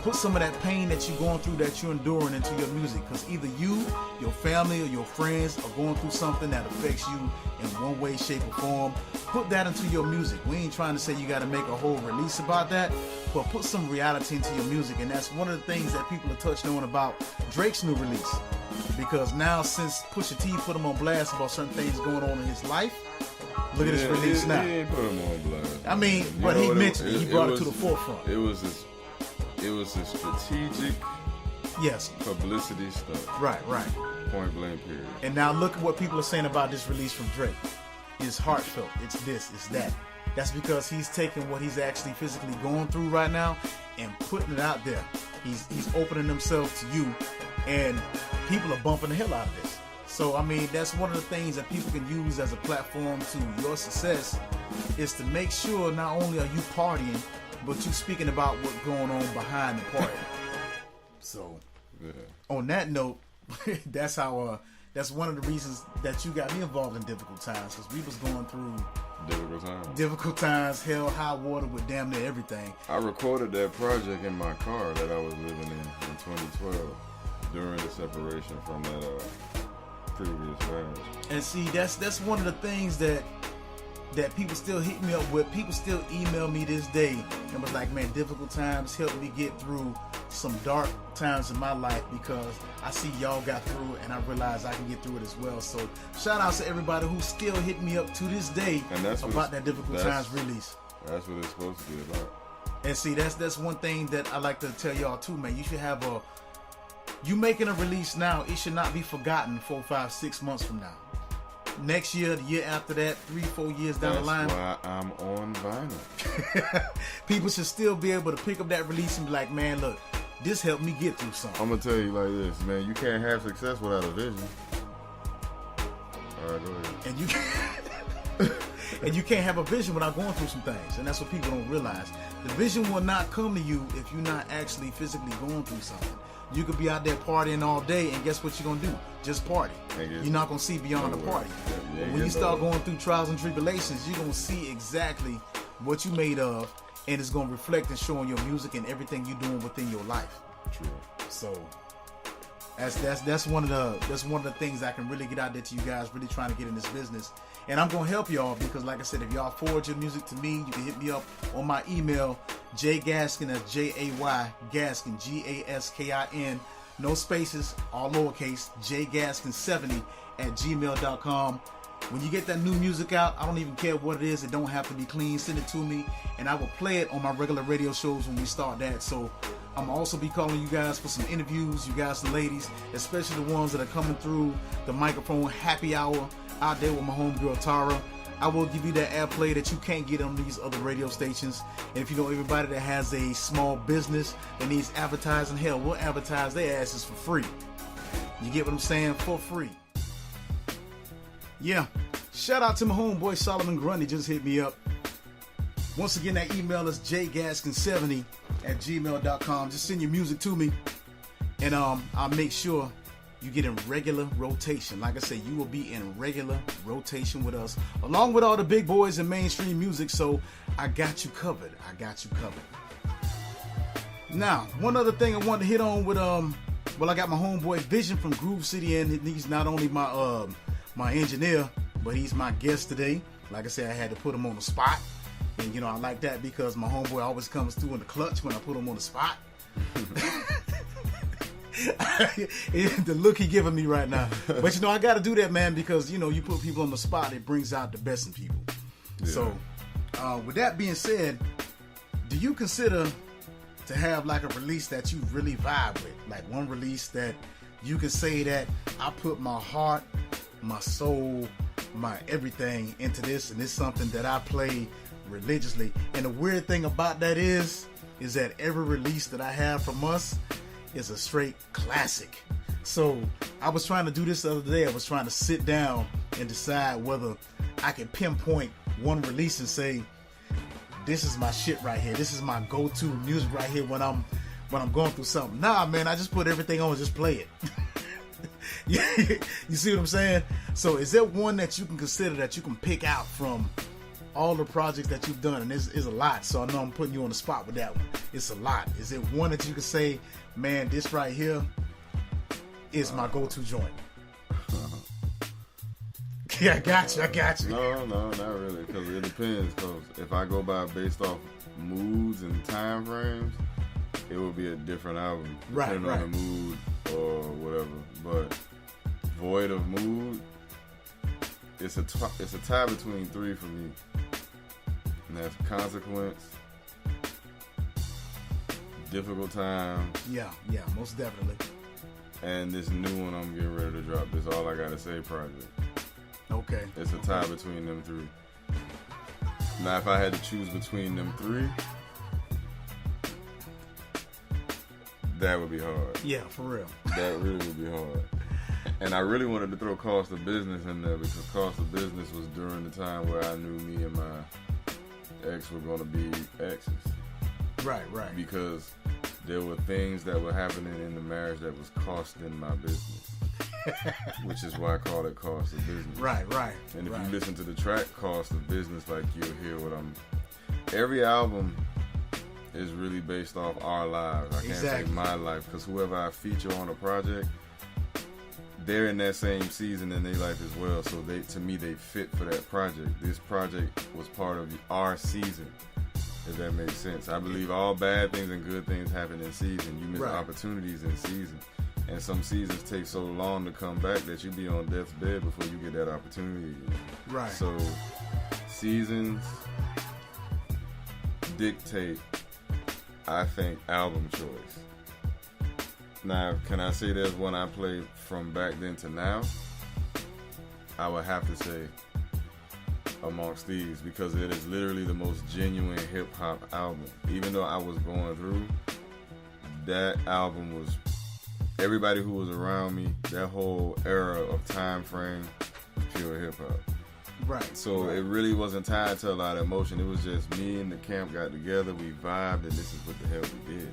Put some of that pain that you're going through, that you're enduring, into your music, because either you, your family, or your friends are going through something that affects you in one way, shape, or form. Put that into your music. We ain't trying to say you got to make a whole release about that, but put some reality into your music. And that's one of the things that people are touched on about Drake's new release, because now since Pusha T put him on blast about certain things going on in his life, look at his release now. He ain't put him on blast. I mean, but he mentioned it. He brought it to the forefront. It was a strategic Yes. publicity stuff. Right. Point blank period. And now look at what people are saying about this release from Drake. It's heartfelt. It's this. It's that. That's because he's taking what he's actually physically going through right now and putting it out there. He's opening himself to you, and people are bumping the hell out of this. So, I mean, that's one of the things that people can use as a platform to your success, is to make sure not only are you partying, but you speaking about what's going on behind the party. So, Yeah. on that note, that's how. That's one of the reasons that you got me involved in Difficult Times, because we was going through difficult times, hell, high water with damn near everything. I recorded that project in my car that I was living in 2012 during the separation from that previous marriage. And see, that's one of the things that people still hit me up with. People still email me this day and was like, man, Difficult Times helped me get through some dark times in my life because I see y'all got through it and I realize I can get through it as well. So shout out to everybody who still hit me up to this day about that Difficult Times release. That's what it's supposed to be about. And see, that's one thing that I like to tell y'all too, man. You should have you making a release now, it should not be forgotten 4, 5, 6 months from now. Next year, the year after that, 3, 4 years down the line. That's why I'm on vinyl. People should still be able to pick up that release and be like, man, look, this helped me get through something. I'm going to tell you like this, man. You can't have success without a vision. All right, go ahead. And you and you can't have a vision without going through some things. And that's what people don't realize. The vision will not come to you if you're not actually physically going through something. You could be out there partying all day, and guess what you're going to do? Just party. You're not going to see beyond the party. But when you start going through trials and tribulations, you're going to see exactly what you made of, and it's going to reflect and show in your music and everything you're doing within your life. True. So that's one of the things I can really get out there to you guys really trying to get in this business. And I'm going to help y'all because, like I said, if y'all forward your music to me, you can hit me up on my email, jgaskin, that's J-A-Y, Gaskin, G-A-S-K-I-N, no spaces, all lowercase, jgaskin70@gmail.com. When you get that new music out, I don't even care what it is. It don't have to be clean. Send it to me, and I will play it on my regular radio shows when we start that. So I'm also be calling you guys for some interviews, you guys, the ladies, especially the ones that are coming through the microphone happy hour out there with my homegirl Tara. I will give you that airplay that you can't get on these other radio stations. And if you know everybody that has a small business that needs advertising, hell, we'll advertise their asses for free. You get what I'm saying? For free. Yeah. Shout out to my homeboy Solomon Grundy, just hit me up. Once again, that email is jgaskin70@gmail.com. Just send your music to me, and I'll make sure you get in regular rotation. Like I said, you will be in regular rotation with us, along with all the big boys in mainstream music. So I got you covered. Now, one other thing I wanted to hit on with I got my homeboy Vision from GRUV City, and he's not only my engineer, but he's my guest today. Like I said, I had to put him on the spot. And, you know, I like that because my homeboy always comes through in the clutch when I put him on the spot. The look he giving me right now. But, you know, I got to do that, man, because, you know, you put people on the spot, it brings out the best in people. Yeah. So, with that being said, do you consider to have, like, a release that you really vibe with? Like, one release that you can say that I put my heart, my soul, my everything into this, and it's something that I play religiously. And the weird thing about that is that every release that I have from us is a straight classic. So I was trying to do this the other day. I was trying to sit down and decide whether I can pinpoint one release and say, this is my shit right here. This is my go-to music right here when I'm going through something. Nah, man, I just put everything on and just play it. You see what I'm saying? So is there one that you can consider that you can pick out from all the projects that you've done? And it's a lot, so I know I'm putting you on the spot with that one. It's a lot. Is it one that you can say, man, this right here is my go-to joint? Yeah, I got you. No, not really, because it depends. Because if I go by based off moods and time frames, it will be a different album depending on the mood or whatever. But void of mood, it's a tie between three for me, and that's Consequence, Difficult Times. Yeah, most definitely. And this new one I'm getting ready to drop. This All I Gotta Say project. Okay. It's a tie between them three. Now, if I had to choose between them three, that would be hard. Yeah, for real. That really would be hard. And I really wanted to throw Cost of Business in there because Cost of Business was during the time where I knew me and my ex were going to be exes. Right. Because there were things that were happening in the marriage that was costing my business. Which is why I call it Cost of Business. Right. And if you listen to the track Cost of Business, like, you'll hear what every album is really based off our lives. I can't say my life, because whoever I feature on a project, they're in that same season in their life as well. So to me, they fit for that project. This project was part of our season. if that makes sense. I believe all bad things and good things happen in season. You miss Right. opportunities in season. And some seasons take so long to come back that you be on death's bed before you get that opportunity. Right. So seasons dictate, I think, album choice. Now, can I say there's one I played from back then to now? I would have to say Amongst Thieves, because it is literally the most genuine hip-hop album. Even though I was going through, that album was, everybody who was around me, that whole era of time frame, pure hip-hop. Right. So it really wasn't tied to a lot of emotion. It was just me and the camp got together, we vibed, and this is what the hell we did.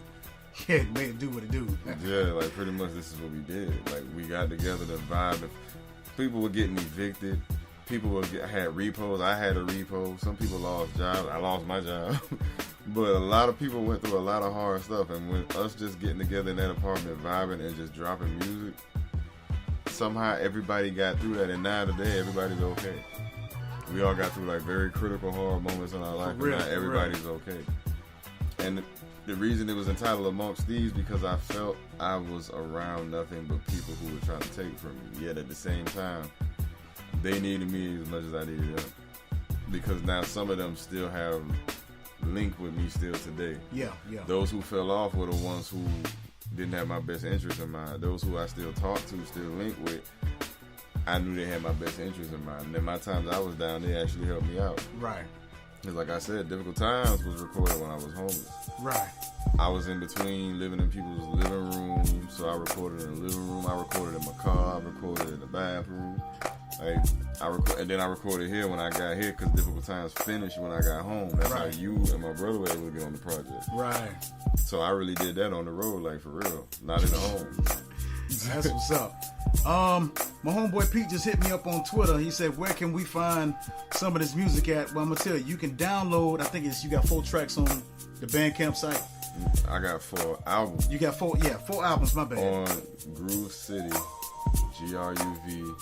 Yeah, it made it do what it do. Yeah, like pretty much this is what we did. Like we got together to vibe. People were getting evicted. People had repos. I had a repo. Some people lost jobs. I lost my job. But a lot of people went through a lot of hard stuff. And when us just getting together in that apartment, vibing and just dropping music, somehow everybody got through that. And now today, everybody's okay. We all got through like very critical, hard moments in our life. And now everybody's okay. And the reason it was entitled Amongst Thieves, because I felt I was around nothing but people who were trying to take from me. Yet at the same time, they needed me as much as I needed them. Because now some of them still have link with me still today. Yeah. Those who fell off were the ones who didn't have my best interest in mind. Those who I still talk to, still link with, I knew they had my best interest in mind. And in my times I was down, they actually helped me out. Right. Because like I said, Difficult Times was recorded when I was homeless. Right. I was in between living in people's living rooms, so I recorded in the living room, I recorded in my car, I recorded in the bathroom. And then I recorded here when I got here, because Difficult Times finished when I got home. That's how you and my brother were able to get on the project. Right. So I really did that on the road, like for real, not in the home. That's what's up. My homeboy Pete just hit me up on Twitter. He said, where can we find some of this music at? Well, I'm going to tell you, you can download, I think you got 4 tracks on the Bandcamp site. I got 4 albums. You got 4 albums, my bad. On GRUV City, GRUV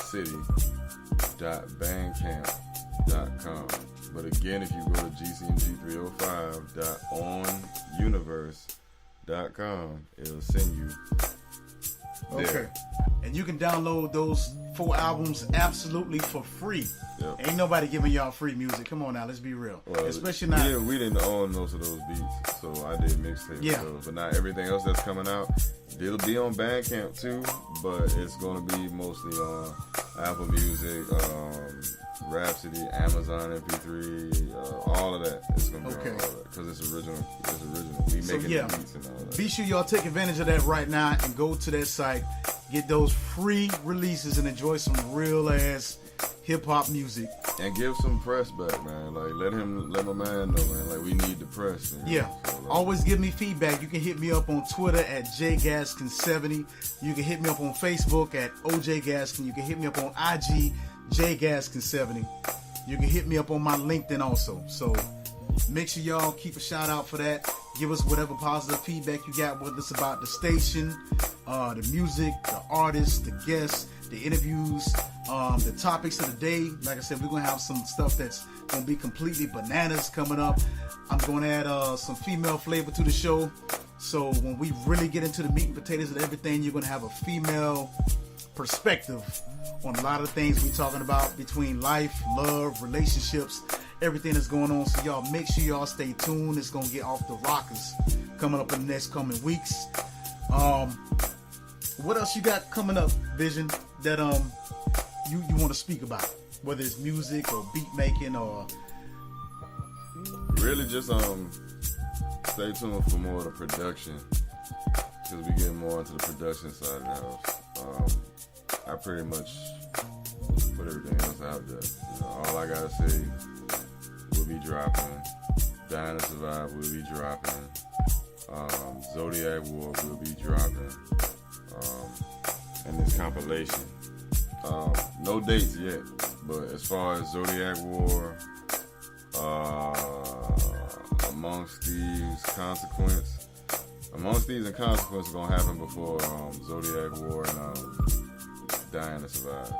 City.bandcamp.com. But again, if you go to gcmg305.onuniverse.com, it'll send you there. Okay. And you can download those 4 albums absolutely for free. Yep. Ain't nobody giving y'all free music. Come on now, let's be real. Well, especially not. Yeah, we didn't own most of those beats, so I did mixtapes. Yeah. But not everything else that's coming out. It'll be on Bandcamp too, but it's gonna be mostly on Apple Music, Rhapsody, Amazon MP3, all of that. It's gonna be on all that because it's original. We making the beats and all that. Be sure y'all take advantage of that right now and go to that site, get those free releases, and enjoy some real ass hip hop music. And give some press back, man. Like let my man know, man. Like we need the press. Man. Yeah. So, like, always give me feedback. You can hit me up on Twitter at jgaskin70. You can hit me up on Facebook at ojgaskin. You can hit me up on IG jgaskin70. You can hit me up on my LinkedIn also. So make sure y'all keep a shout out for that. Give us whatever positive feedback you got, whether it's about the station, the music, the artists, the guests, the interviews, the topics of the day. Like I said, we're going to have some stuff that's going to be completely bananas coming up. I'm going to add some female flavor to the show. So when we really get into the meat and potatoes of everything, you're going to have a female perspective on a lot of things we're talking about between life, love, relationships, everything that's going on. So y'all make sure y'all stay tuned. It's going to get off the rockers coming up in the next coming weeks. What else you got coming up, Vision, that you want to speak about? Whether it's music or beat making or really just stay tuned for more of the production, because we get more into the production side of the house. I pretty much put everything else out there. You know, all I gotta say will be dropping. Dying to Survive will be dropping. Zodiac War will be dropping. And this compilation. No dates yet, but as far as Zodiac War, Amongst Thieves, Consequence. Amongst Thieves and Consequence are gonna happen before Zodiac War and Dying to Survive.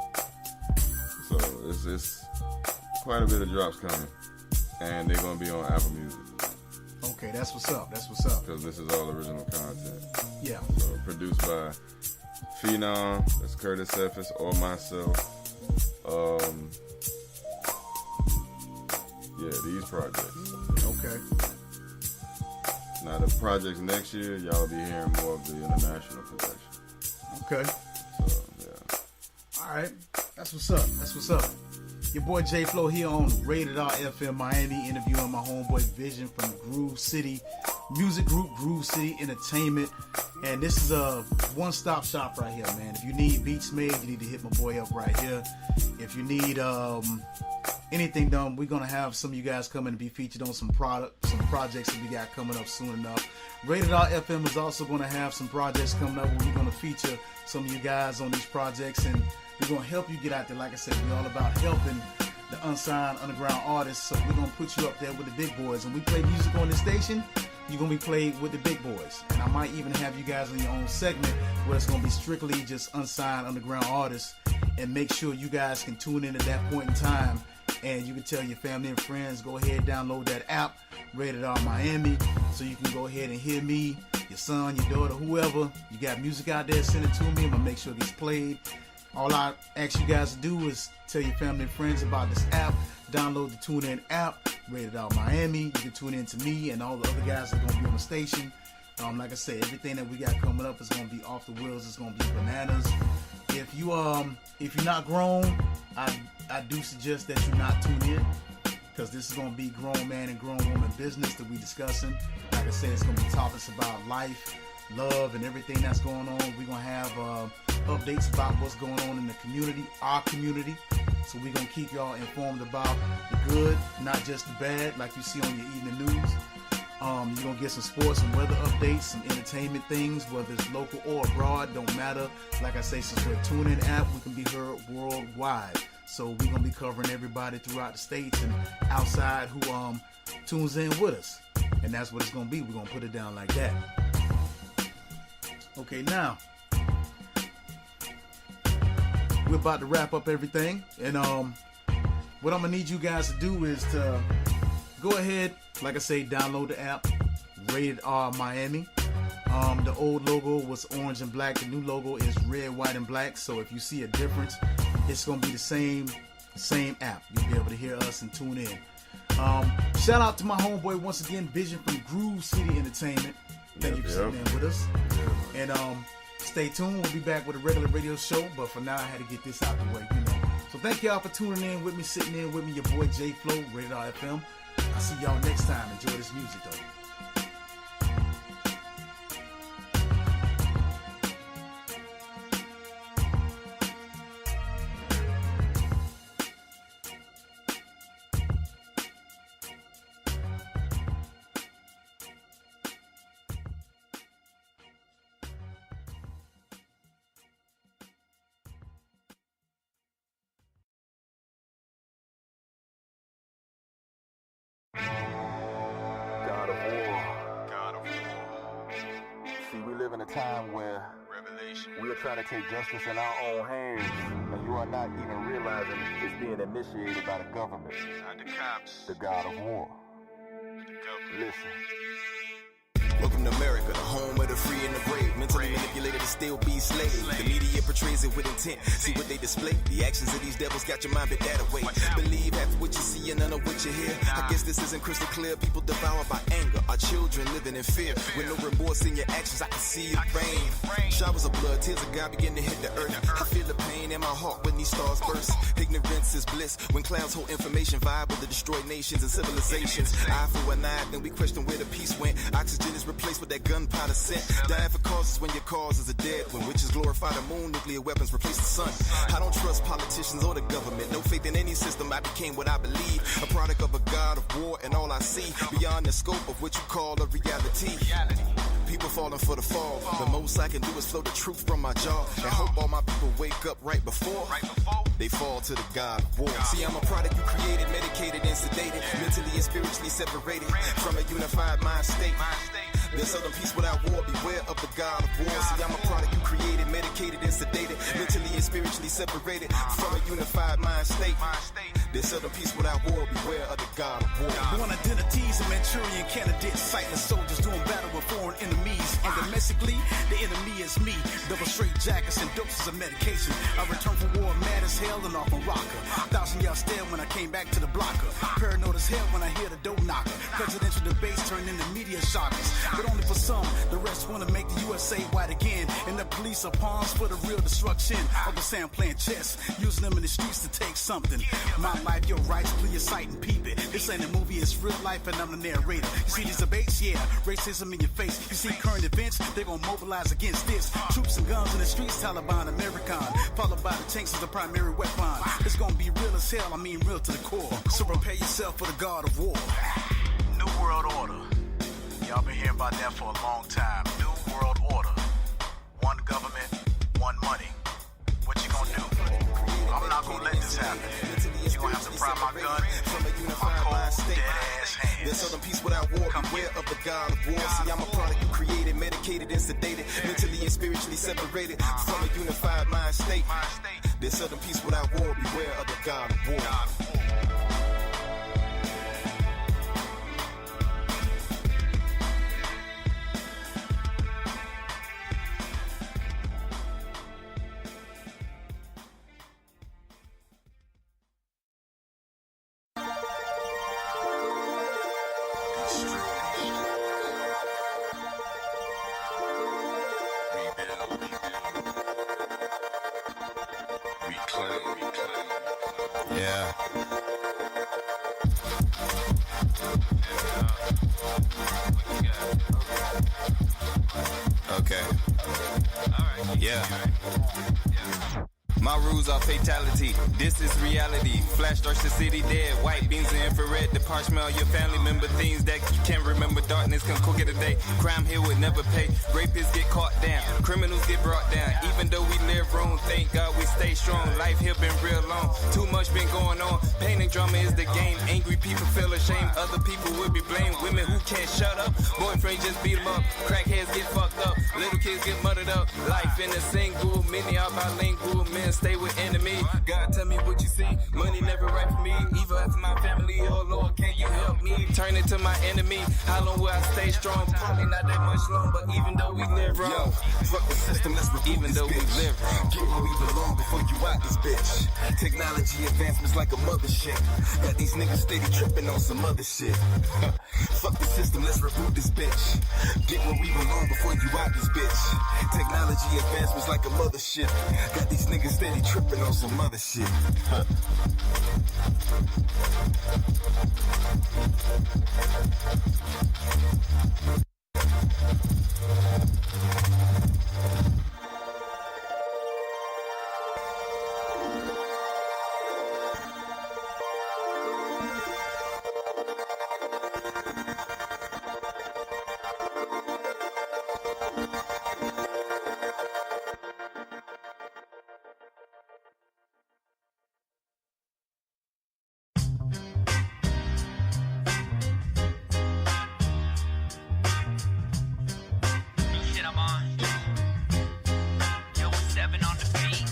So it's quite a bit of drops coming. And they're going to be on Apple Music. Okay, that's what's up. That's what's up. Because this is all original content. Yeah. So produced by Phenom, that's Curtis Cephas, or myself. Yeah, these projects. Okay. Now the projects next year, y'all will be hearing more of the international production. Okay. So, yeah. All right. That's what's up. That's what's up. Your boy J Flow here on Rated R FM Miami, interviewing my homeboy Vision from GRUV City Music Group, GRUV City Entertainment. And this is a one-stop shop right here, man. If you need beats made, you need to hit my boy up right here. If you need anything done, we're gonna have some of you guys come in and be featured on some projects that we got coming up soon enough. Rated R FM is also gonna have some projects coming up where we're gonna feature some of you guys on these projects, and we're gonna help you get out there. Like I said, we're all about helping the unsigned underground artists, so we're gonna put you up there with the big boys. When we play music on this station, you're gonna be played with the big boys, and I might even have you guys on your own segment where it's gonna be strictly just unsigned underground artists, and make sure you guys can tune in at that point in time, and you can tell your family and friends, go ahead, download that app, Rated R Miami, so you can go ahead and hear me, your son, your daughter, whoever. You got music out there, send it to me. I'm gonna make sure it gets played. All I ask you guys to do is tell your family and friends about this app. Download the TuneIn app, Rated R Miami. You can tune in to me and all the other guys that are gonna be on the station. Like I said, everything that we got coming up is gonna be off the wheels. It's gonna be bananas. If you're not grown, I do suggest that you not tune in, because this is gonna be grown man and grown woman business that we discussing. Like I said, it's gonna be topics about life, love, and everything that's going on. We're gonna have updates about what's going on in the community, our community. So we're gonna keep y'all informed about the good, not just the bad, like you see on your evening news. You're gonna get some sports and weather updates, some entertainment things, whether it's local or abroad, don't matter. Like I say, since we're a TuneIn app, we can be heard worldwide. So we're gonna be covering everybody throughout the states and outside who tunes in with us. And that's what it's gonna be. We're gonna put it down like that. Okay, now we're about to wrap up everything, and what I'm gonna need you guys to do is to go ahead, like I say, download the app, Rated R Miami. The old logo was orange and black. The new logo is red, white, and black. So if you see a difference, it's gonna be the same app. You'll be able to hear us and tune in. Shout out to my homeboy once again, Vision from GRUV City Entertainment. Thank you for sitting in with us. And stay tuned. We'll be back with a regular radio show, but for now, I had to get this out the way, you know. So thank y'all for tuning in with me, sitting in with me, your boy J Flow, Rated R FM. I'll see y'all next time. Enjoy this music, though. live in a time where we are trying to take justice in our own hands, and you are not even realizing it's being initiated by the government, not the cops, the God of war. Listen. Welcome to America, the home of the free and the brave. Mentally manipulated to still be slaves. The media portrays it with intent. See what they display? The actions of these devils got your mind bit that away. Believe half what you see and none of what you hear. I guess this isn't crystal clear. People devoured by anger. Our children living in fear. With no remorse in your actions, I can see it rain. Showers of blood, tears of God begin to hit the earth. I feel the pain in my heart when these stars burst. Ignorance is bliss. When clouds hold information viable to destroy nations and civilizations. Eye for an eye, then we question where the peace went. Oxygen is replaced with that gunpowder scent. Dying for causes when your causes are dead. When witches glorify the moon, nuclear weapons replace the sun. I don't trust politicians or the government. No faith in any system. I became what I believe. A product of a god of war, and all I see beyond the scope of what you call a reality. People falling for the fall. The most I can do is flow the truth from my jaw and hope all my people wake up right before they fall to the God of war. See, I'm a product you created, medicated and sedated, mentally and spiritually separated from a unified mind state. There's southern peace without war, beware of the God of war. See, I'm a product you created, medicated and sedated, mentally and spiritually separated from a unified mind state. There's southern peace without war, beware of the God of war. Born identities and Manchurian candidates, sightless soldiers doing battle with foreign enemies. And domestically, the enemy is me. Double straight jackets and doses of medication. I returned from war mad as hell and off a rocker. 1,000 y'all stare when I came back to the blocker. Paranoid as hell when I hear the door knocker. Presidential debates turn into media shockers, but only for some. The rest want to make the USA white again. And the police are pawns for the real destruction. Uncle Sam playing chess, using them in the streets to take something. My life, your rights, please your sight and peep it. This ain't a movie, it's real life and I'm the narrator. You see these debates? Yeah, racism in your face. You see current events? They're gonna mobilize against this. Troops and guns in the streets, Taliban, American. Followed by the tanks as the primary weapon. It's gonna be real as hell, I mean real to the core. So prepare yourself for the God of war. New World Order. Y'all been hearing about that for a long time. New World Order. One government, one money. What you gonna do? I'm not gonna let this happen. You gonna have to pry my gun from a unified mind state. There's southern peace without war, beware of the God of war. See, I'm a product you created, medicated and sedated, mentally and spiritually separated from a unified mind state. There's southern peace without war, beware of the God of war. Yeah. Okay. Yeah. My rules are fatality. This is reality. Flash starts the city dead. White beams and infrared. The part smell your family member. Things that you can't remember. Darkness can cook it a day. Crime here would never pay. Rapists get caught down. Criminals get brought down. Even though we live wrong, thank God we stay strong. Life here been real long. Too much been going on. Pain and drama is the game. Angry people feel ashamed. Other people will be blamed. Women who can't shut up. Boyfriend just beat them up. Crackheads get fucked up. Little kids get muddled up. Life in a single. Many are bilingual. Men stay with enemy. God tell me what you see. Money never right for me. Evil after my family. Oh Lord, can you help me? Turn it to my enemy. How long will I stay strong? Probably not that much long, but even though we live wrong. Yo, fuck the system, let's reboot Even this though we bitch. live wrong. Get where we belong before you out this bitch. Technology advancements like a mothership. Got these niggas steady tripping on some other shit. Fuck the system, let's reboot this bitch. Get where we belong before you out this bitch. Technology advancements like a mothership. Got these niggas steady tripping on some other shit. Shit, I'm on. Yo, 7 on the beat.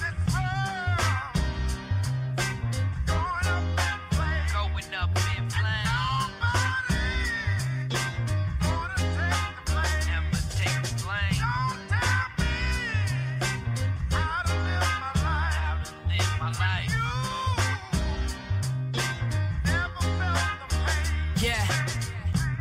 Going up in flames. Never take the blame. How to live my life. Yeah.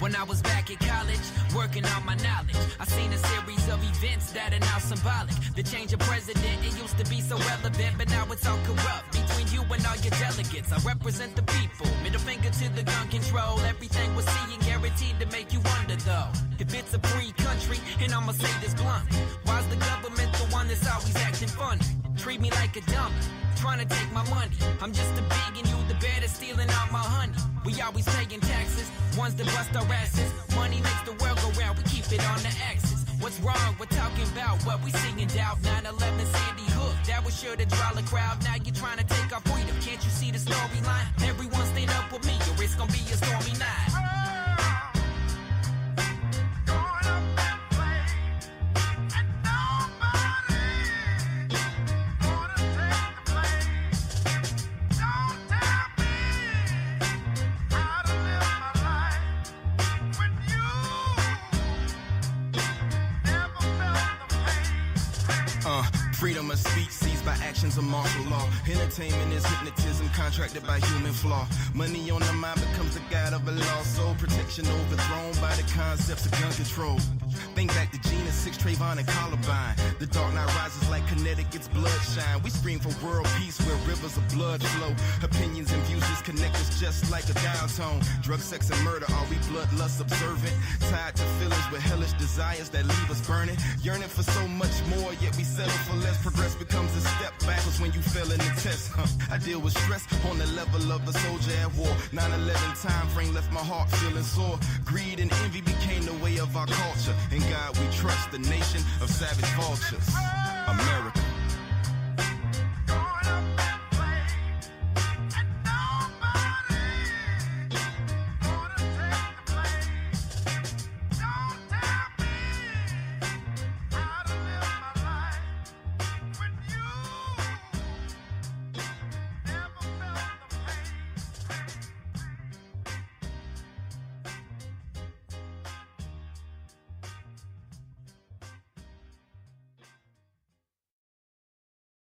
When I was back in college, working on my knowledge, I seen a series of events that are now symbolic. The change of president, it used to be so relevant, but now it's all corrupt. Between you and all your delegates, I represent the people. Middle finger to the gun control. Everything we're seeing guaranteed to make you wonder though. If it's a free country, and I'ma say this blunt, why's the government the one that's always acting funny? Treat me like a dummy, trying to take my money. I'm just a pig and you the bear that's stealing all my honey. We always paying taxes, ones that bust our asses. Money makes the world go round, we keep it on the axis. What's wrong? We're talking about what we singing doubt. 9/11 Sandy Hook, that was sure to draw a crowd. Now you're trying to take our freedom, can't you see the storyline? Everyone stand up with me or it's gonna be a stormy night. my speech, seized by actions of martial law. Entertainment is hypnotism, contracted by human flaw. Money on the mind becomes the guide of a lost soul. Protection overthrown by the concepts of gun control. Think back to Gina, 6 Trayvon and Columbine. The dark night rises like Connecticut's bloodshine. We scream for world peace where rivers of blood flow. Opinions and views disconnect us just like a dial tone. Drug, sex, and murder, are we bloodlust observant? Tied to feelings with hellish desires that leave us burning. Yearning for so much more, yet we settle for less. Progress becomes a step backwards when you fail in the test. I deal with stress on the level of a soldier at war. 9/11 time frame left my heart feeling sore. Greed and envy became the way of our culture. In God we trust, the nation of savage vultures. America.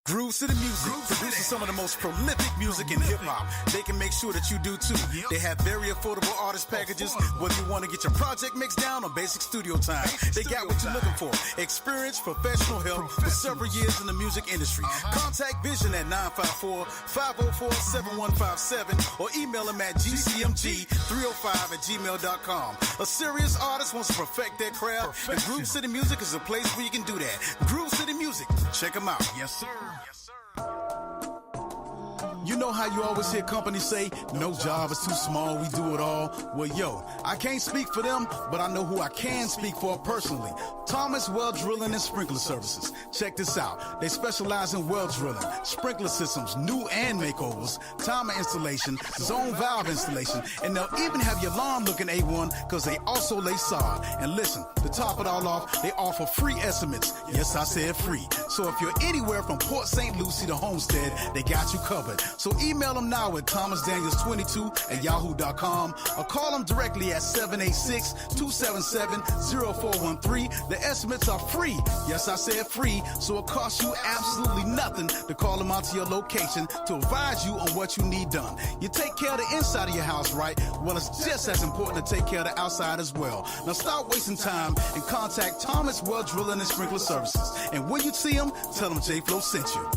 GRUV City Music produces some of the most prolific music in hip-hop. They can make sure that you do too. They have very affordable artist packages, whether you want to get your project mixed down or basic studio time. They got what you're looking for. Experienced professional help for several years in the music industry. Contact Vision at 954-504-7157 or email them at gcmg305@gmail.com. A serious artist wants to perfect their craft, and GRUV City Music is a place where you can do that. GRUV City Music. Check them out. Yes, sir. You know how you always hear companies say, no job is too small, we do it all? Well, yo, I can't speak for them, but I know who I can speak for personally. Thomas Well Drilling and Sprinkler Services. Check this out. They specialize in well drilling, sprinkler systems, new and makeovers, timer installation, zone valve installation, and they'll even have your lawn looking A1 because they also lay sod. And listen, to top it all off, they offer free estimates. Yes, I said free. So if you're anywhere from Port St. Lucie to Homestead, they got you covered. So email them now at thomasdaniels22@yahoo.com or call them directly at 786-277-0413. The estimates are free. Yes, I said free. So it costs you absolutely nothing to call them out to your location to advise you on what you need done. You take care of the inside of your house, right? Well, it's just as important to take care of the outside as well. Now stop wasting time and contact Thomas Well Drilling and Sprinkler Services. And when you see them, tell them J Flow sent you.